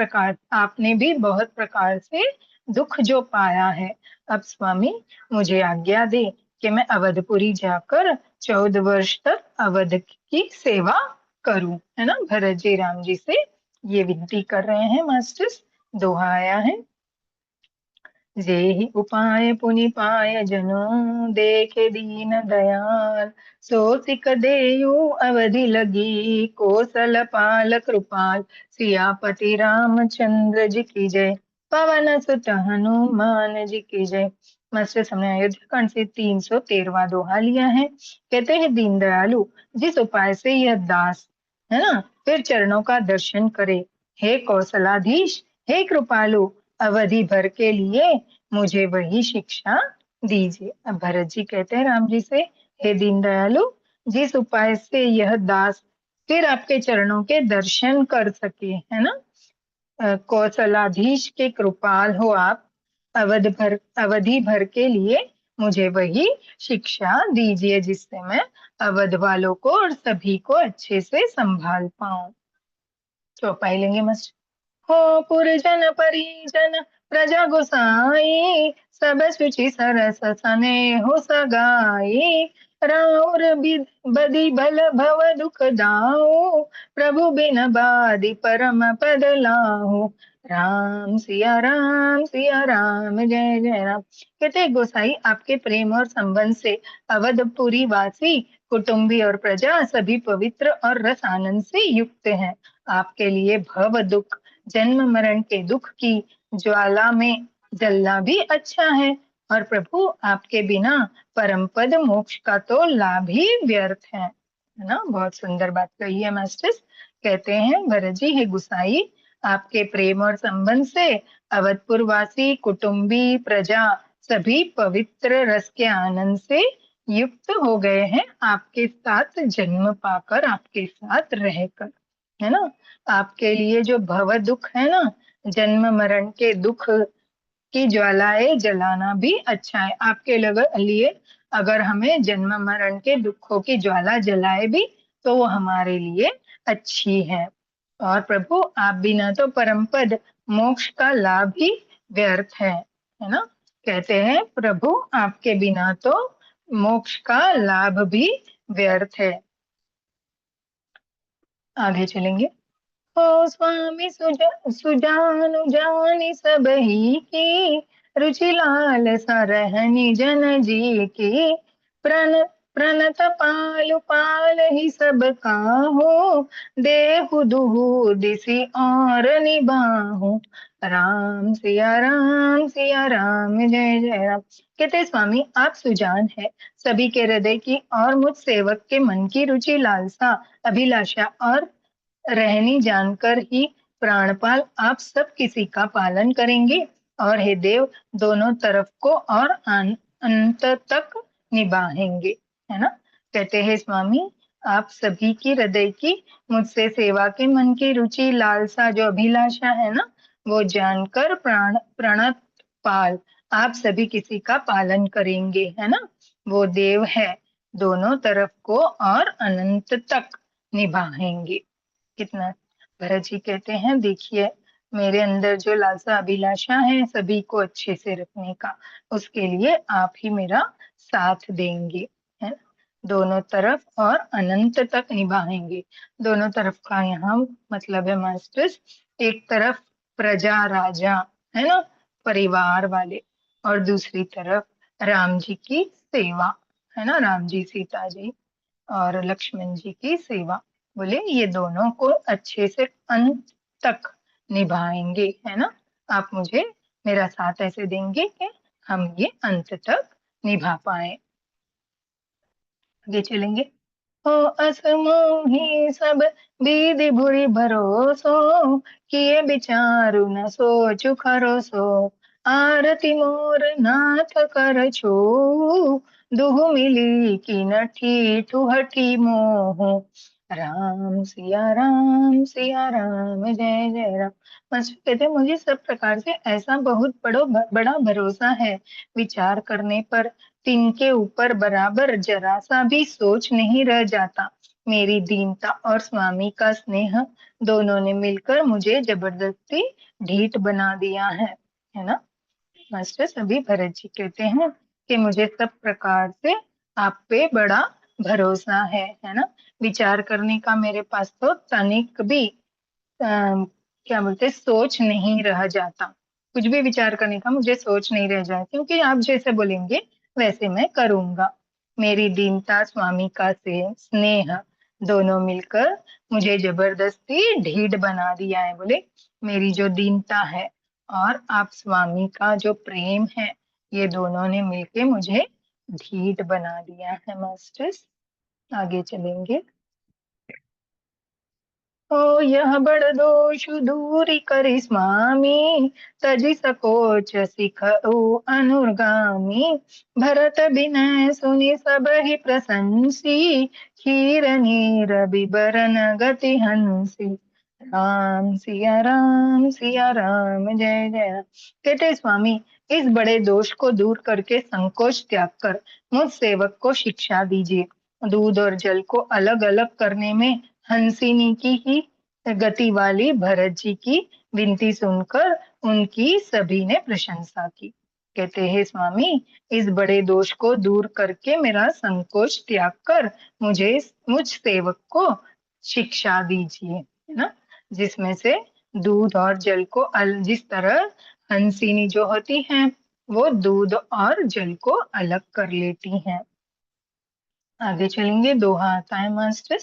प्रकार से दुख जो पाया है। अब स्वामी मुझे आज्ञा दे कि मैं अवधपुरी जाकर 14 वर्ष तक अवध की सेवा करूं, है ना। भरत जी राम जी से ये विनती कर रहे हैं मास्टर्स। दोहा आया है। जेहि उपाय पुनि पाय जनो, देखे दीन दयाल, सो सिक देयु अवधि लगी, कोसल पाल कृपाल, सियापति रामचंद्र जी की जय, पवन सुत हनुमान जी की जय। मास्टर हमने अयोध्या कांड से 313वां दोहा लिया है। कहते हैं दीन दयालु जिस उपाय से यह दास, है ना, फिर चरणों का दर्शन करे, हे कौशलाधीश, हे कृपालु, अवधि भर के लिए मुझे वही शिक्षा दीजिए। अब भरत जी कहते हैं राम जी से, हे दीन दयालु, जिस उपाय से यह दास फिर आपके चरणों के दर्शन कर सके, है ना, कौशलाधीश के कृपाल हो आप, अवधि भर के लिए मुझे वही शिक्षा दीजिए जिससे मैं अवध वालों को और सभी को अच्छे से संभाल पाऊं। चौपाई लेंगे मस्त। हो पुरजन परिजन प्रजा गोसाई, सब सुचि सरस स्नेह सगाई, राउर बदि भल भव दुख दाऊ, प्रभु बिन बादि परम पद लाहू। सिया राम जय जय राम। कहते हैं, गोसाई आपके प्रेम और संबंध से अवधपुरी वासी, कुटुंबी और प्रजा सभी पवित्र और रस आनंद से युक्त हैं। आपके लिए भव दुख, जन्म मरण के दुख की ज्वाला में जलना भी अच्छा है, और प्रभु आपके बिना परम पद मोक्ष का तो लाभ ही व्यर्थ है ना। बहुत सुंदर बात कही है मास्टर्स। कहते हैं भरत जी, हे गुसाई, आपके प्रेम और संबंध से अवधपुर वासी, कुटुंबी, प्रजा सभी पवित्र रस के आनंद से युक्त हो गए हैं आपके साथ जन्म पाकर, आपके साथ रहकर, है ना। आपके लिए जो भव दुख है ना, जन्म मरण के दुख की ज्वालाएं जलाना भी अच्छा है आपके लिए। अगर हमें जन्म मरण के दुखों की ज्वाला जलाए भी तो वो हमारे लिए अच्छी है। और प्रभु आप बिना तो परम पद मोक्ष का लाभ ही व्यर्थ है ना। कहते हैं प्रभु आपके बिना तो मोक्ष का लाभ भी व्यर्थ है। आगे चलेंगे। ओ स्वामी सुजान जानी सब ही की, रुचि लाल सरहनि जन जी की, प्रण प्रणत पालु पाल ही सब काहू, देहु दुहु दिसि और निबाहु, राम सिया राम जय जय राम। कहते स्वामी आप सुजान है सभी के हृदय की, और मुझ सेवक के मन की रुचि लालसा अभिलाषा और रहनी जानकर ही प्राणपाल आप सब किसी का पालन करेंगे, और हे देव दोनों तरफ को और अंत तक निभाएंगे, है ना। कहते हैं स्वामी आप सभी की हृदय की मुझसे सेवा के मन की रुचि लालसा जो अभिलाषा है ना, वो जानकर प्रणत पाल आप सभी किसी का पालन करेंगे, है ना। वो देव है दोनों तरफ को और अनंत तक निभाएंगे। कितना भरत जी कहते हैं देखिए मेरे अंदर जो लालसा अभिलाषा है सभी को अच्छे से रखने का, उसके लिए आप ही मेरा साथ देंगे, है ना? दोनों तरफ और अनंत तक निभाएंगे। दोनों तरफ का यहाँ मतलब है मास्टर्स, एक तरफ प्रजा राजा है ना, परिवार वाले, और दूसरी तरफ राम जी की सेवा, है ना, राम जी सीता जी और लक्ष्मण जी की सेवा। बोले ये दोनों को अच्छे से अंत तक निभाएंगे, है ना। आप मुझे मेरा साथ ऐसे देंगे कि हम ये अंत तक निभा पाए। आगे चलेंगे। हो असमोहि सब विधि भुरि भरोसो, किए विचारु न सोचु खरोसो, आरती मोर नाथ कर छो, दुहु मिली की नठी ठुहठी मोह, सिया राम जय जय राम। बस कहते मुझे सब प्रकार से ऐसा बहुत बड़ा भरोसा है, विचार करने पर तिनके ऊपर बराबर जरा सा भी सोच नहीं रह जाता। मेरी दीनता और स्वामी का स्नेह दोनों ने मिलकर मुझे जबरदस्ती ढीठ बना दिया है ना। मास्टर सभी भरत जी कहते हैं कि मुझे सब प्रकार से आप पे बड़ा भरोसा है ना। विचार करने का मेरे पास तो तनिक भी क्या बोलते सोच नहीं रह जाता। कुछ भी विचार करने का मुझे सोच नहीं रह जाए, क्योंकि आप जैसे बोलेंगे वैसे मैं करूंगा। मेरी दीनता स्वामी का से स्नेह दोनों मिलकर मुझे जबरदस्ती ढीठ बना दिया है। बोले मेरी जो दीनता है और आप स्वामी का जो प्रेम है, ये दोनों ने मिलके मुझे ढीठ बना दिया है मास्टर्स। आगे चलेंगे। ओ यह बड़ दोष दूरी करि स्वामी, तजि सकोच सिखऊ अनुगामी, भरत बिनय सुनि सब ही प्रशंसी, खीर नीर बिबरन गति हंसी, सिया राम जय जय राम। कहते स्वामी इस बड़े दोष को दूर करके संकोच त्याग कर मुझ सेवक को शिक्षा दीजिए। दूध और जल को अलग अलग करने में हंसिनी की ही गति वाली भरत जी की विनती सुनकर उनकी सभी ने प्रशंसा की। कहते हैं स्वामी इस बड़े दोष को दूर करके मेरा संकोच त्याग कर मुझ सेवक को शिक्षा दीजिए, है ना। जिसमें से दूध और जल को जिस तरह हंसिनी जो होती हैं वो दूध और जल को अलग कर लेती हैं। आगे चलेंगे। दोहा आता है मास्टर।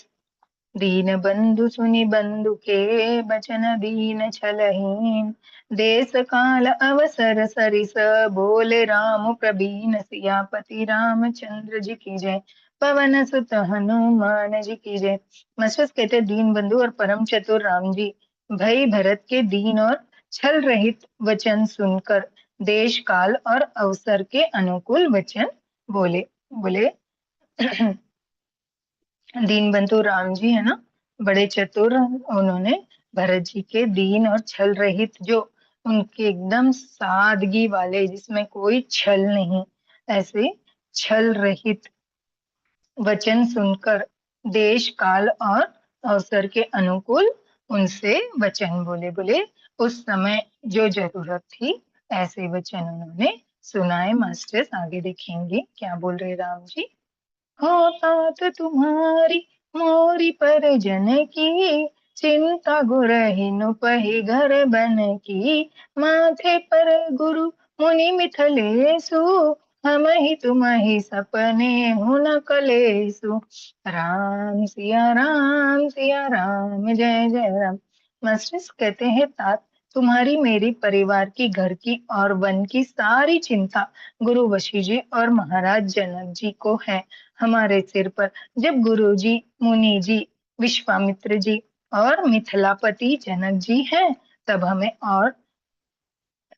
दीन बंधु सुनि बंधु के बचन दीन छलहीन, देश काल अवसर सरिस बोले राम प्रवीण, सियापति रामचंद्र जी की जय, पवन सुत हनुमान जी की जय। मस्तक कहते दीन बंधु और परम चतुर राम जी भई भरत के दीन और छल रहित वचन सुनकर देश काल और अवसर के अनुकूल वचन बोले। बोले दीनबंधु राम जी है ना, बड़े चतुर। उन्होंने भरत जी के दीन और छल रहित, जो उनके एकदम सादगी वाले, जिसमें कोई छल नहीं, ऐसे छल रहित वचन सुनकर देश काल और अवसर के अनुकूल उनसे वचन बोले। बोले उस समय जो जरूरत थी ऐसे वचन उन्होंने सुनाए। मास्टर्स आगे देखेंगे क्या बोल रहे राम जी। हो तात तुम्हारी मोरी पर जन की, चिंता गुरहिनु पहि घर बन की। माथे पर गुरु मुनि मिथलेसु, हम ही तुम ही सपने हूँ न कलेसु। राम सिया राम जय जय राम। मास्टर्स कहते हैं तात, तुम्हारी मेरी परिवार की, घर की और वन की सारी चिंता गुरु वशिष्ठ जी और महाराज जनक जी को है। हमारे सिर पर जब गुरु जी, मुनि जी, विश्वामित्र जी और मिथिलापति जनक जी हैं, तब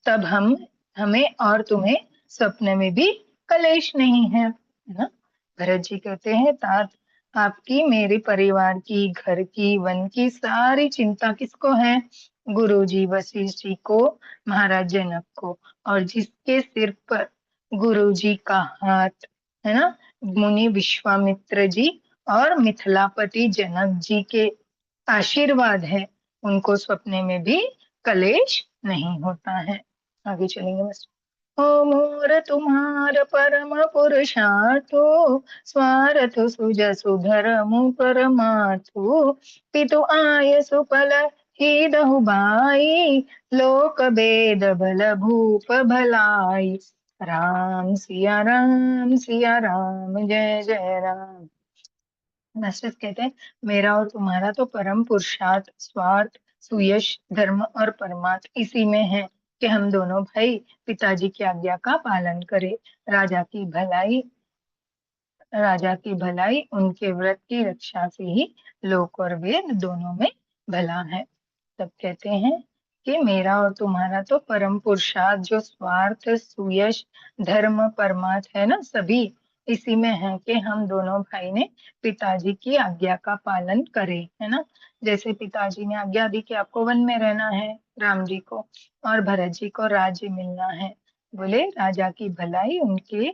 तब हमें और तुम्हें स्वप्न में भी कलेश नहीं है ना। भरत जी कहते हैं तात, आपकी, मेरे परिवार की, घर की, वन की सारी चिंता किसको है? गुरु जी, वशिष्ठ जी को, महाराज जनक को। और जिसके सिर पर गुरु जी का हाथ है ना, मुनि विश्वामित्र जी और मिथिलापति जनक जी के आशीर्वाद है, उनको सपने में भी कलेश नहीं होता है। आगे चलेंगे बस। ओ मोर तुम्हार परम पुरुषार्थो, स्वार्थ सुजसु धर्मु परमार्थो। पितु आय सुफल ही दहु बाई, लोक वेद भल भूप भलाई। राम सिया राम जय जय राम। मास्टर्स कहते हैं मेरा और तुम्हारा तो परम पुरुषार्थ, स्वार्थ, सुयश, धर्म और परमार्थ इसी में है कि हम दोनों भाई पिताजी की आज्ञा का पालन करें। राजा की भलाई राजा की भलाई उनके व्रत की रक्षा से ही लोक और वेद दोनों में भला है। तब कहते हैं कि मेरा और तुम्हारा तो परम पुरुषार्थ, जो स्वार्थ, सुयश, धर्म, परमार्थ है ना, सभी इसी में है कि हम दोनों भाई ने पिताजी की आज्ञा का पालन करें, है ना। जैसे पिताजी ने आज्ञा दी कि आपको वन में रहना है, राम जी को, और भरत जी को राज्य मिलना है। बोले राजा की भलाई उनके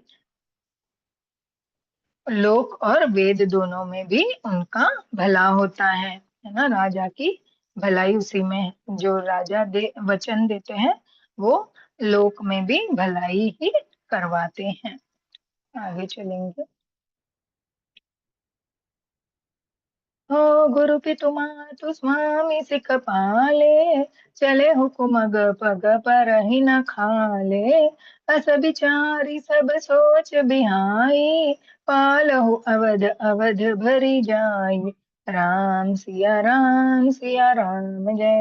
लोक और वेद दोनों में भी उनका भला होता है ना। राजा की भलाई उसी में है। जो राजा वचन देते हैं वो लोक में भी भलाई ही करवाते हैं। आगे चलेंगे। हो गुरु पितुमातु स्वामी सिख पाले, चले हुकुम पग पर ही न खाले। अस बिचारी सब सोच बिहाई, पालहु अवध अवध भरी जाई। सिया राम जय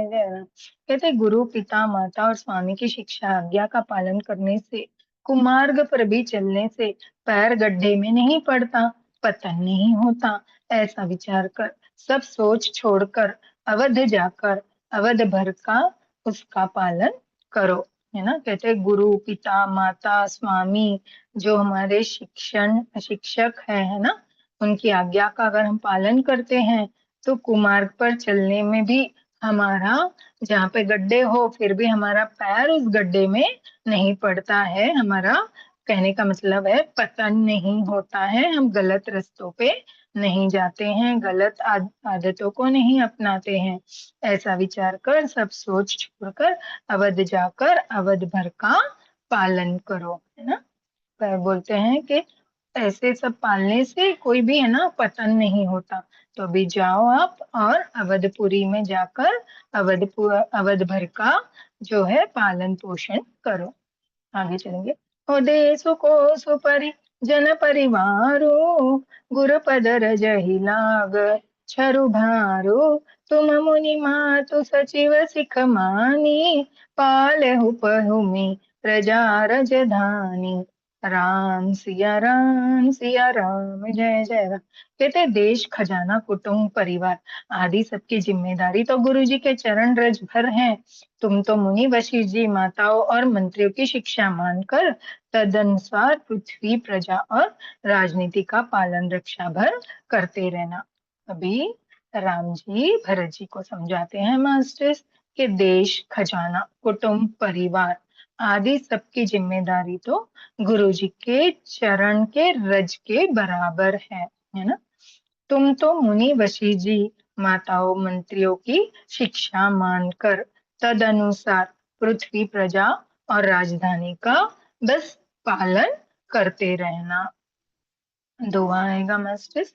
जय राम। कहते गुरु, पिता, माता और स्वामी की शिक्षा आज्ञा का पालन करने से, कुमार्ग पर भी चलने से पैर गड्ढे में नहीं पड़ता, पतन नहीं होता। ऐसा विचार कर सब सोच छोड़कर अवध जाकर अवध भर का उसका पालन करो, है ना। कहते हैं गुरु, पिता, माता, स्वामी, जो हमारे शिक्षक है ना, उनकी आज्ञा का अगर हम पालन करते हैं तो कुमार्ग पर चलने में भी हमारा, जहाँ पे गड्ढे हो फिर भी हमारा पैर उस गड्ढे में नहीं पड़ता है। हमारा कहने का मतलब है पतन नहीं होता है, हम गलत रास्तों पे नहीं जाते हैं, गलत आदतों को नहीं अपनाते हैं। ऐसा विचार कर सब सोच छोड़कर अवध जाकर अवध भर का पालन करो, है ना। पर बोलते हैं कि ऐसे सब पालने से कोई भी है ना पतन नहीं होता। तो अभी जाओ आप और अवधपुरी में जाकर अवध भर का जो है पालन पोषण करो। आगे चलेंगे। हो देसु कोसु परि जन परिवारो, गुरुपद रजहि लाग छरु भारो। तुम मुनि मातु सचिव सिख मानी, पालहु पहुमि प्रजा रजधानी। राम सिया राम जय जय राम। कहते देश खजाना कुटुंब परिवार आदि सबकी जिम्मेदारी तो गुरु जी के चरण रज भर हैं। तुम तो मुनि वशिष्ठ जी माताओं और मंत्रियों की शिक्षा मानकर तदनुसार पृथ्वी प्रजा और राजनीति का पालन रक्षा भर करते रहना। अभी राम जी भरत जी को समझाते हैं मास्टर्स कि देश खजाना कुटुंब परिवार आदि सबकी जिम्मेदारी तो गुरु जी के चरण के रज के बराबर है ना। तुम तो मुनि वशी जी माताओं मंत्रियों की शिक्षा मानकर तद अनुसार पृथ्वी प्रजा और राजधानी का बस पालन करते रहना। दुआ आएगा मास्टर्स।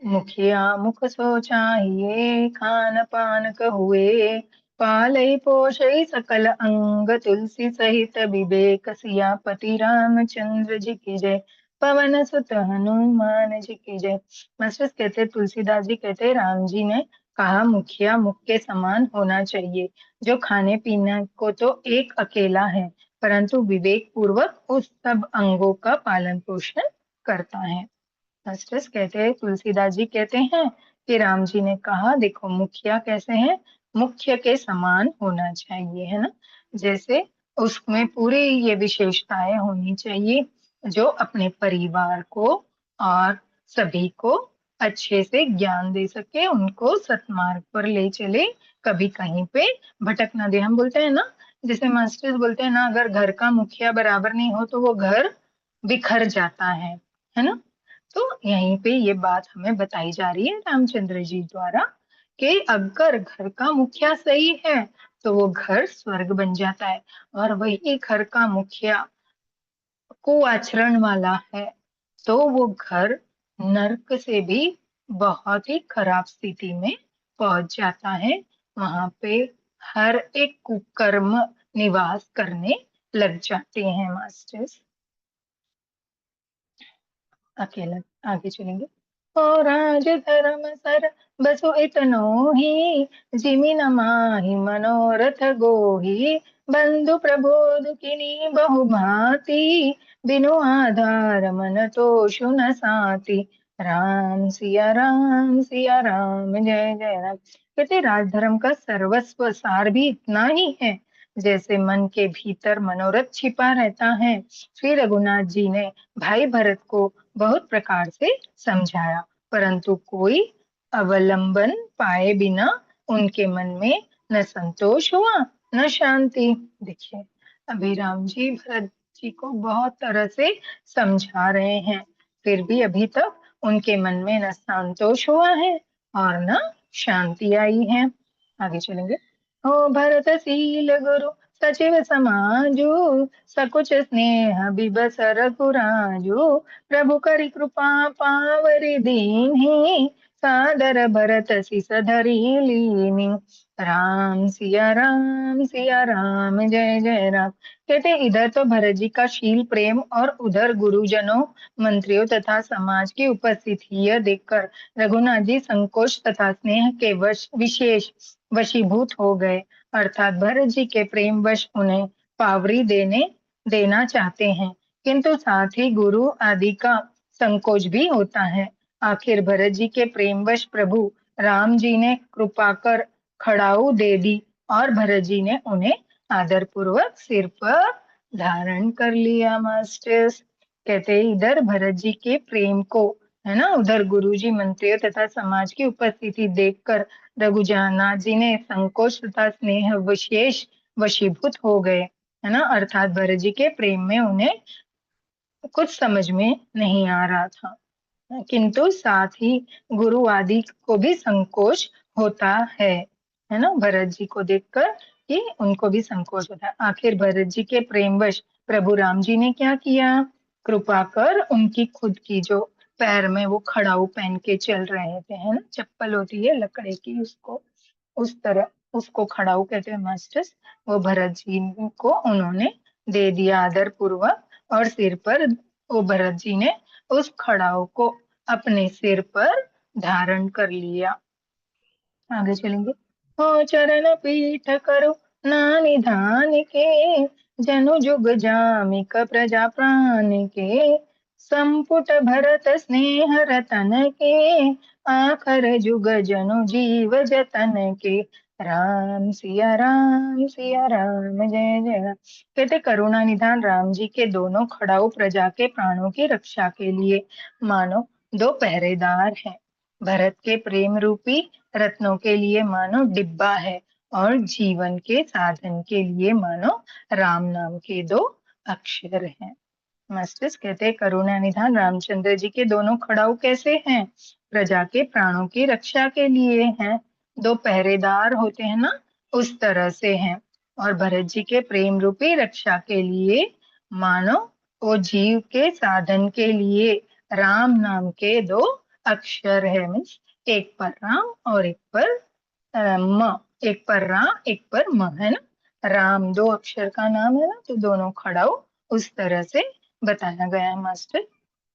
मुखिया मुख सो चाहिए खान पान कहुए पालई पोषई सकल अंग तुलसी सहित विवेक सियापति रामचंद्र जी की जय पवन सुत हनुमान जी की जय। मास्टर्स कहते तुलसीदास जी कहते राम जी ने कहा मुखिया मुख के समान होना चाहिए जो खाने पीने को तो एक अकेला है परंतु विवेक पूर्वक उस सब अंगों का पालन पोषण करता है। मास्टर्स कहते हैं तुलसीदास जी कहते हैं कि राम जी ने कहा देखो मुखिया कैसे हैं मुख्य के समान होना चाहिए है ना। जैसे उसमें पूरी ये विशेषताएं होनी चाहिए जो अपने परिवार को और सभी को अच्छे से ज्ञान दे सके उनको सतमार्ग पर ले चले कभी कहीं पे भटक ना दे। हम बोलते हैं ना जैसे मास्टर्स बोलते हैं ना अगर घर का मुखिया बराबर नहीं हो तो वो घर बिखर जाता है ना। तो यहीं पे ये बात हमें बताई जा रही है रामचंद्र जी द्वारा कि अगर घर का मुखिया सही है तो वो घर स्वर्ग बन जाता है और वही घर का मुखिया कुआचरण वाला है तो वो घर नरक से भी बहुत ही खराब स्थिति में पहुंच जाता है। वहां पे हर एक कुकर्म निवास करने लग जाते हैं मास्टर्स। अकेला आगे चलेंगे। और राज धर्म सर बसु इतनो ही जिमि न माहि मनोरथ गोही बंधु प्रबोध किनी बहु भांति बिनु आधार मन तोषु न साति सिया राम जय जय राम। कहते राजधर्म का सर्वस्व सार भी इतना ही है जैसे मन के भीतर मनोरथ छिपा रहता है। श्री रघुनाथ जी ने भाई भरत को बहुत प्रकार से समझाया परंतु कोई अवलंबन पाए बिना उनके मन में न संतोष हुआ न शांति। देखिए अभी राम जी भरत जी को बहुत तरह से समझा रहे हैं फिर भी अभी तक उनके मन में न संतोष हुआ है और न शांति आई है। आगे चलेंगे। हो भरतशील गुरु सचिव समाजु सकुच स्नेह बिबस रघुराजु प्रभु करि कृपा पावरि दीन्ही सादर भरत सिस धरि लीनी सिया राम जय जय राम। कहते इधर तो भरत जी का शील प्रेम और उधर गुरुजनों मंत्रियों तथा समाज की उपस्थिति यह देखकर रघुनाथ जी संकोच तथा स्नेह के विशेष वशीभूत हो गए अर्थात भरत जी के प्रेम वश उन्हें पावरी देना चाहते हैं किंतु साथ ही गुरु आदि का संकोच भी होता है। आखिर भरत जी के प्रेमवश प्रभु राम जी ने कृपा कर खड़ाऊ दे दी और भरत जी ने उन्हें आदर पूर्वक सिर पर धारण कर लिया। मास्टर्स कहते इधर भरत जी के प्रेम को है ना उधर गुरु जी मंत्रियों तथा समाज की उपस्थिति देखकर रघुनाथ जी ने संकोच तथा स्नेह विशेष वशीभूत हो गए है ना अर्थात भरत जी के प्रेम में उन्हें कुछ समझ में नहीं आ रहा था किंतु साथ ही गुरु आदि को भी संकोच होता है ना भरत जी को देखकर कि उनको भी संकोच होता है। आखिर भरत जी के प्रेमवश प्रभु राम जी ने क्या किया कृपा कर उनकी खुद की जो पैर में वो खड़ाऊ पहन के चल रहे थे है ना चप्पल होती है लकड़े की उसको उस तरह उसको खड़ाऊ कहते हैं मास्टर्स। वो भरत जी को उन्होंने दे दिया आदर पूर्वक और सिर पर वो भरत जी ने उस खड़ाऊ को अपने सिर पर धारण कर लिया। आगे चलेंगे। हो चरण पीठ करो ना निधान के जनु जुग जामिक प्रजा प्राण के, संपुट भरत स्नेह रतन के, आखर जुग जनु जीव जतन के। राम सिया राम सिया राम जय जय राम। कहते करुणा निधान राम जी के दोनों खड़ाऊ प्रजा के प्राणों की रक्षा के लिए मानो दो पहरेदार हैं। भरत के प्रेम रूपी रत्नों के लिए मानो डिब्बा है, और जीवन के साधन के लिए मानो राम नाम के दो अक्षर हैं। मास्टर्स कहते हैं करुणा निधान रामचंद्र जी के दोनों खड़ाऊ कैसे हैं? प्रजा के प्राणों की रक्षा के लिए हैं। दो पहरेदार होते हैं ना, उस तरह से हैं। और भरत जी के प्रेम रूपी रक्षा के लिए मानो वो जीव के साधन के लिए राम नाम के दो अक्षर है। मीन्स एक पर राम और एक पर म, एक पर रा एक पर म, है ना। राम दो अक्षर का नाम है ना, तो दोनों खड़ाऊ उस तरह से बताया गया है मास्टर।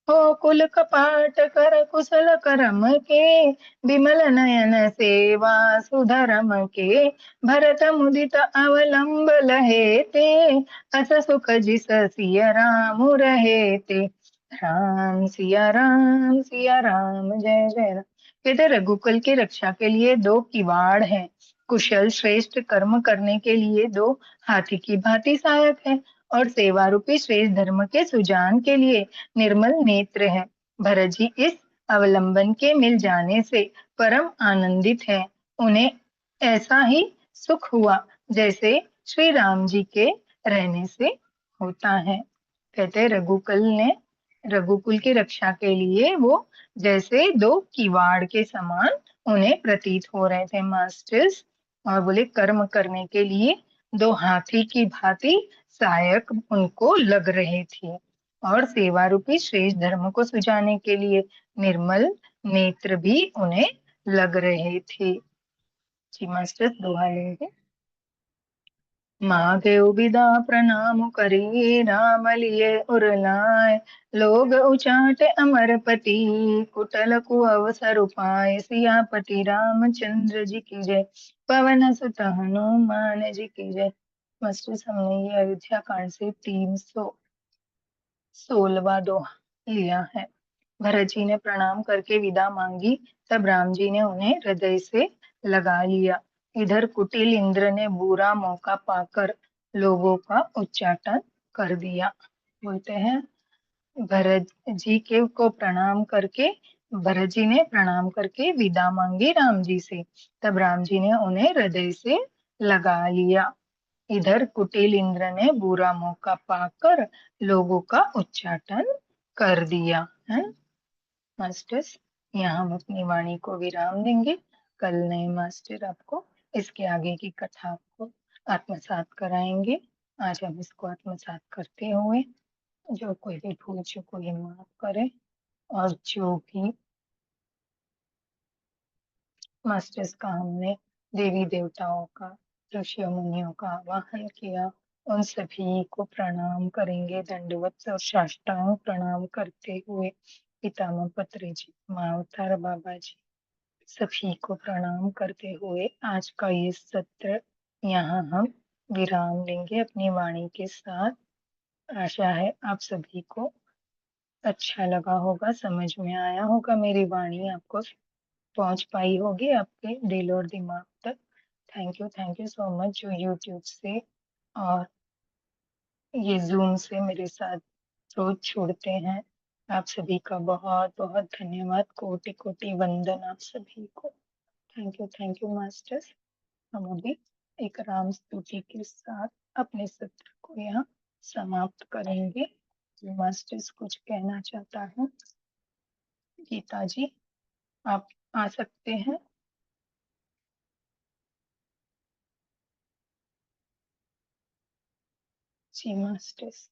हो कुल कपाट कर कुशल करम के, विमल नयन सेवा सुधरम के, भरत मुदित अवलंब लहे ते, अस सुख जिस सिय राम रहे ते। राम सिया राम जय जय राम। कहते रघुकुल की रक्षा के लिए दो किवाड़ हैं, कुशल श्रेष्ठ कर्म करने के लिए दो हाथी की भांति सहायक है, और सेवा रूपी श्रेष्ठ धर्म के सुजान के लिए निर्मल नेत्र है। भरत जी इस अवलंबन के मिल जाने से परम आनंदित है। उन्हें ऐसा ही सुख हुआ जैसे श्री राम जी के रहने से होता है। कहते रघुकुल की रक्षा के लिए वो जैसे दो किवाड़ के समान उन्हें प्रतीत हो रहे थे मास्टर्स। और बोले कर्म करने के लिए दो हाथी की भांति सहायक उनको लग रहे थे, और सेवा रूपी श्रेष्ठ धर्म को सुझाने के लिए निर्मल नेत्र भी उन्हें लग रहे थे। जी मास्टर दोहा लेंगे। माँ के विदा प्रणाम करी, राम लिए उरलाए, लोग उचाटे अमरपति, कुटल कु अवसर पाए, सियापति रामचंद्र जी की जय, पवन सुत हनुमान जी की जय। मास्टर हमने ये अयोध्या कांड से 316वां दोहा लिया है। भरत जी ने प्रणाम करके विदा मांगी, तब राम जी ने उन्हें हृदय से लगा लिया। इधर कुटिल इंद्र ने बुरा मौका पाकर लोगों का उच्चाटन कर दिया। बोलते हैं भरत जी के को प्रणाम करके, भरत जी ने प्रणाम करके विदा मांगी राम जी से, तब राम जी ने उन्हें हृदय से लगा लिया। इधर कुटिल इंद्र ने बुरा मौका पाकर लोगों का उच्चाटन कर दिया है। मास्टर्स यहाँ हम अपनी वाणी को विराम देंगे। कल नए मास्टर आपको इसके आगे की कथा को आत्मसात कराएंगे। आज हम इसको आत्मसात करते हुए जो कोई भी भूल चूक हुई माफ करे, और जो भी मास्टर्स का हमने देवी देवताओं का, ऋषि मुनियों का आवाहन किया, उन सभी को प्रणाम करेंगे दंडवत और साष्टांग प्रणाम करते हुए। पितामह पत्री जी, मावतार बाबा जी, सभी को प्रणाम करते हुए आज का ये सत्र यहाँ हम विराम लेंगे अपनी वाणी के साथ। आशा है आप सभी को अच्छा लगा होगा, समझ में आया होगा, मेरी वाणी आपको पहुंच पाई होगी आपके दिल और दिमाग तक। थैंक यू सो मच जो यूट्यूब से और ये जूम से मेरे साथ रोज छोड़ते हैं। आप सभी का बहुत बहुत धन्यवाद, कोटि कोटि वंदन आप सभी को। Thank you masters. हम अभी एक राम स्तुति के साथ अपने सत्र को यहाँ समाप्त करेंगे। मास्टर्स कुछ कहना चाहता हूँ। गीता जी आप आ सकते हैं। जी मास्टर्स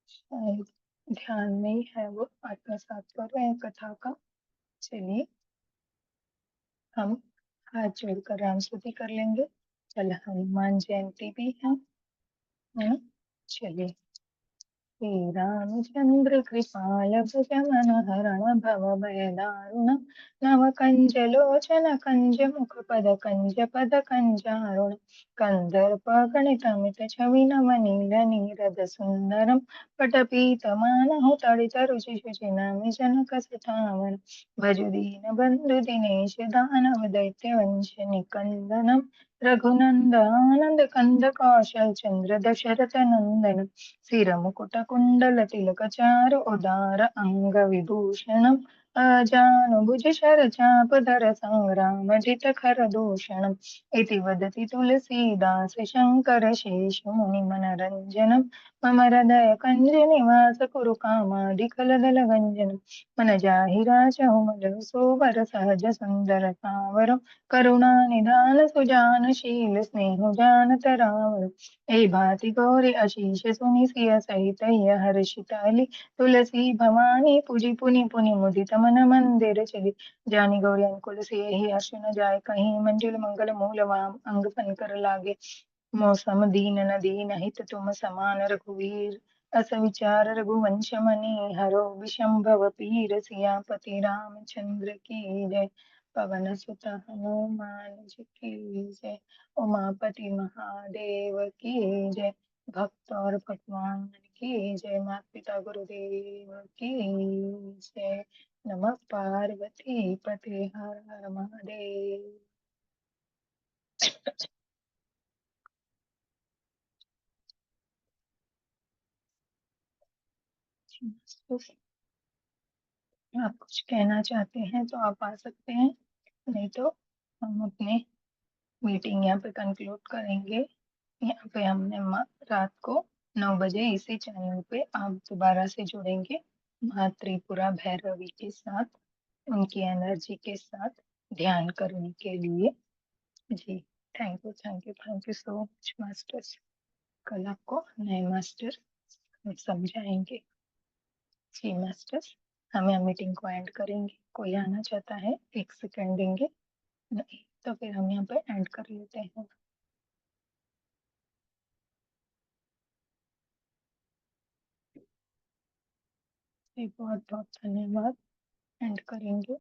शायद ध्यान में ही है, वो आत्मसात कर रहे हैं कथा का। चलिए हम हाथ जोड़कर राम स्तुति कर लेंगे। कल हनुमान जयंती भी है ना? चलिए श्री रामचंद्र कृपाल भजमन हरण भव भय दारुण नव कंज लोचन कंज मुख पद कंजारुण कंदर्प गणितमित छवि नव नील नीरद सुंदरम पटपीतमानहु तडित रुचि शुचि नमि जनक सुतावन भजु दीन बंधु दिनेश दानव दैत्य वंश निकंदनम रघुनंद आनंद कंद कौशल चंद्र दशरथ नंदन सिर मुकुट कुंडल तिलक चारु उदार अंग विभूषणम अजानुभुज शर चाप धर संग्राम जित खर दूषणम इति वदति तुलसीदास शंकर शेष मुनि मनरंजनम मम हृदय कंज निवास कुरु कामादिकल दल गंजनम मन जाहि राजहु मल सोवर सहज सुंदर सावर करुणा निधान सुजान शील स्नेह जानत रावण ए भांति गौरी अशीष सुनि सिय सहित हिय हर्षित अली तुलसी भवानी पुनि पुनि पुनि मुदित मन मंदिर चली जानी गौरी अनुकूल सिय ही हर्ष न जाय कहीं मंजुल मंगल मूल वाम अंग फनकर लागे मौसम दीन न दीन हित तुम समान रघुवीर अस विचार रघुवंश मणि हरो विषम पीर सियापति रामचंद्र की जय पवन सुत हनुमान जी की जय उमापति महादेव की जय भक्त और भगवान की जय माता पिता गुरुदेव की जय नमः पार्वती पते हर हर महादेव। आप कुछ कहना चाहते हैं तो आप आ सकते हैं, नहीं तो हम अपने मीटिंग यहाँ पे कंक्लूड करेंगे। यहाँ पे हमने रात को 9 बजे इसी चैनल पे आप दोबारा से जुड़ेंगे माँ त्रिपुरा भैरवी के साथ, उनकी एनर्जी के साथ ध्यान करने के लिए। जी thank you thank you thank you so much masters. कल आपको नए मास्टर समझाएंगे। जी मास्टर्स, हम यहाँ मीटिंग को एंड करेंगे। कोई आना चाहता है 1 सेकेंड देंगे, नहीं तो फिर हम यहाँ पे एंड कर लेते हैं। बहुत बहुत धन्यवाद। एंड करेंगे।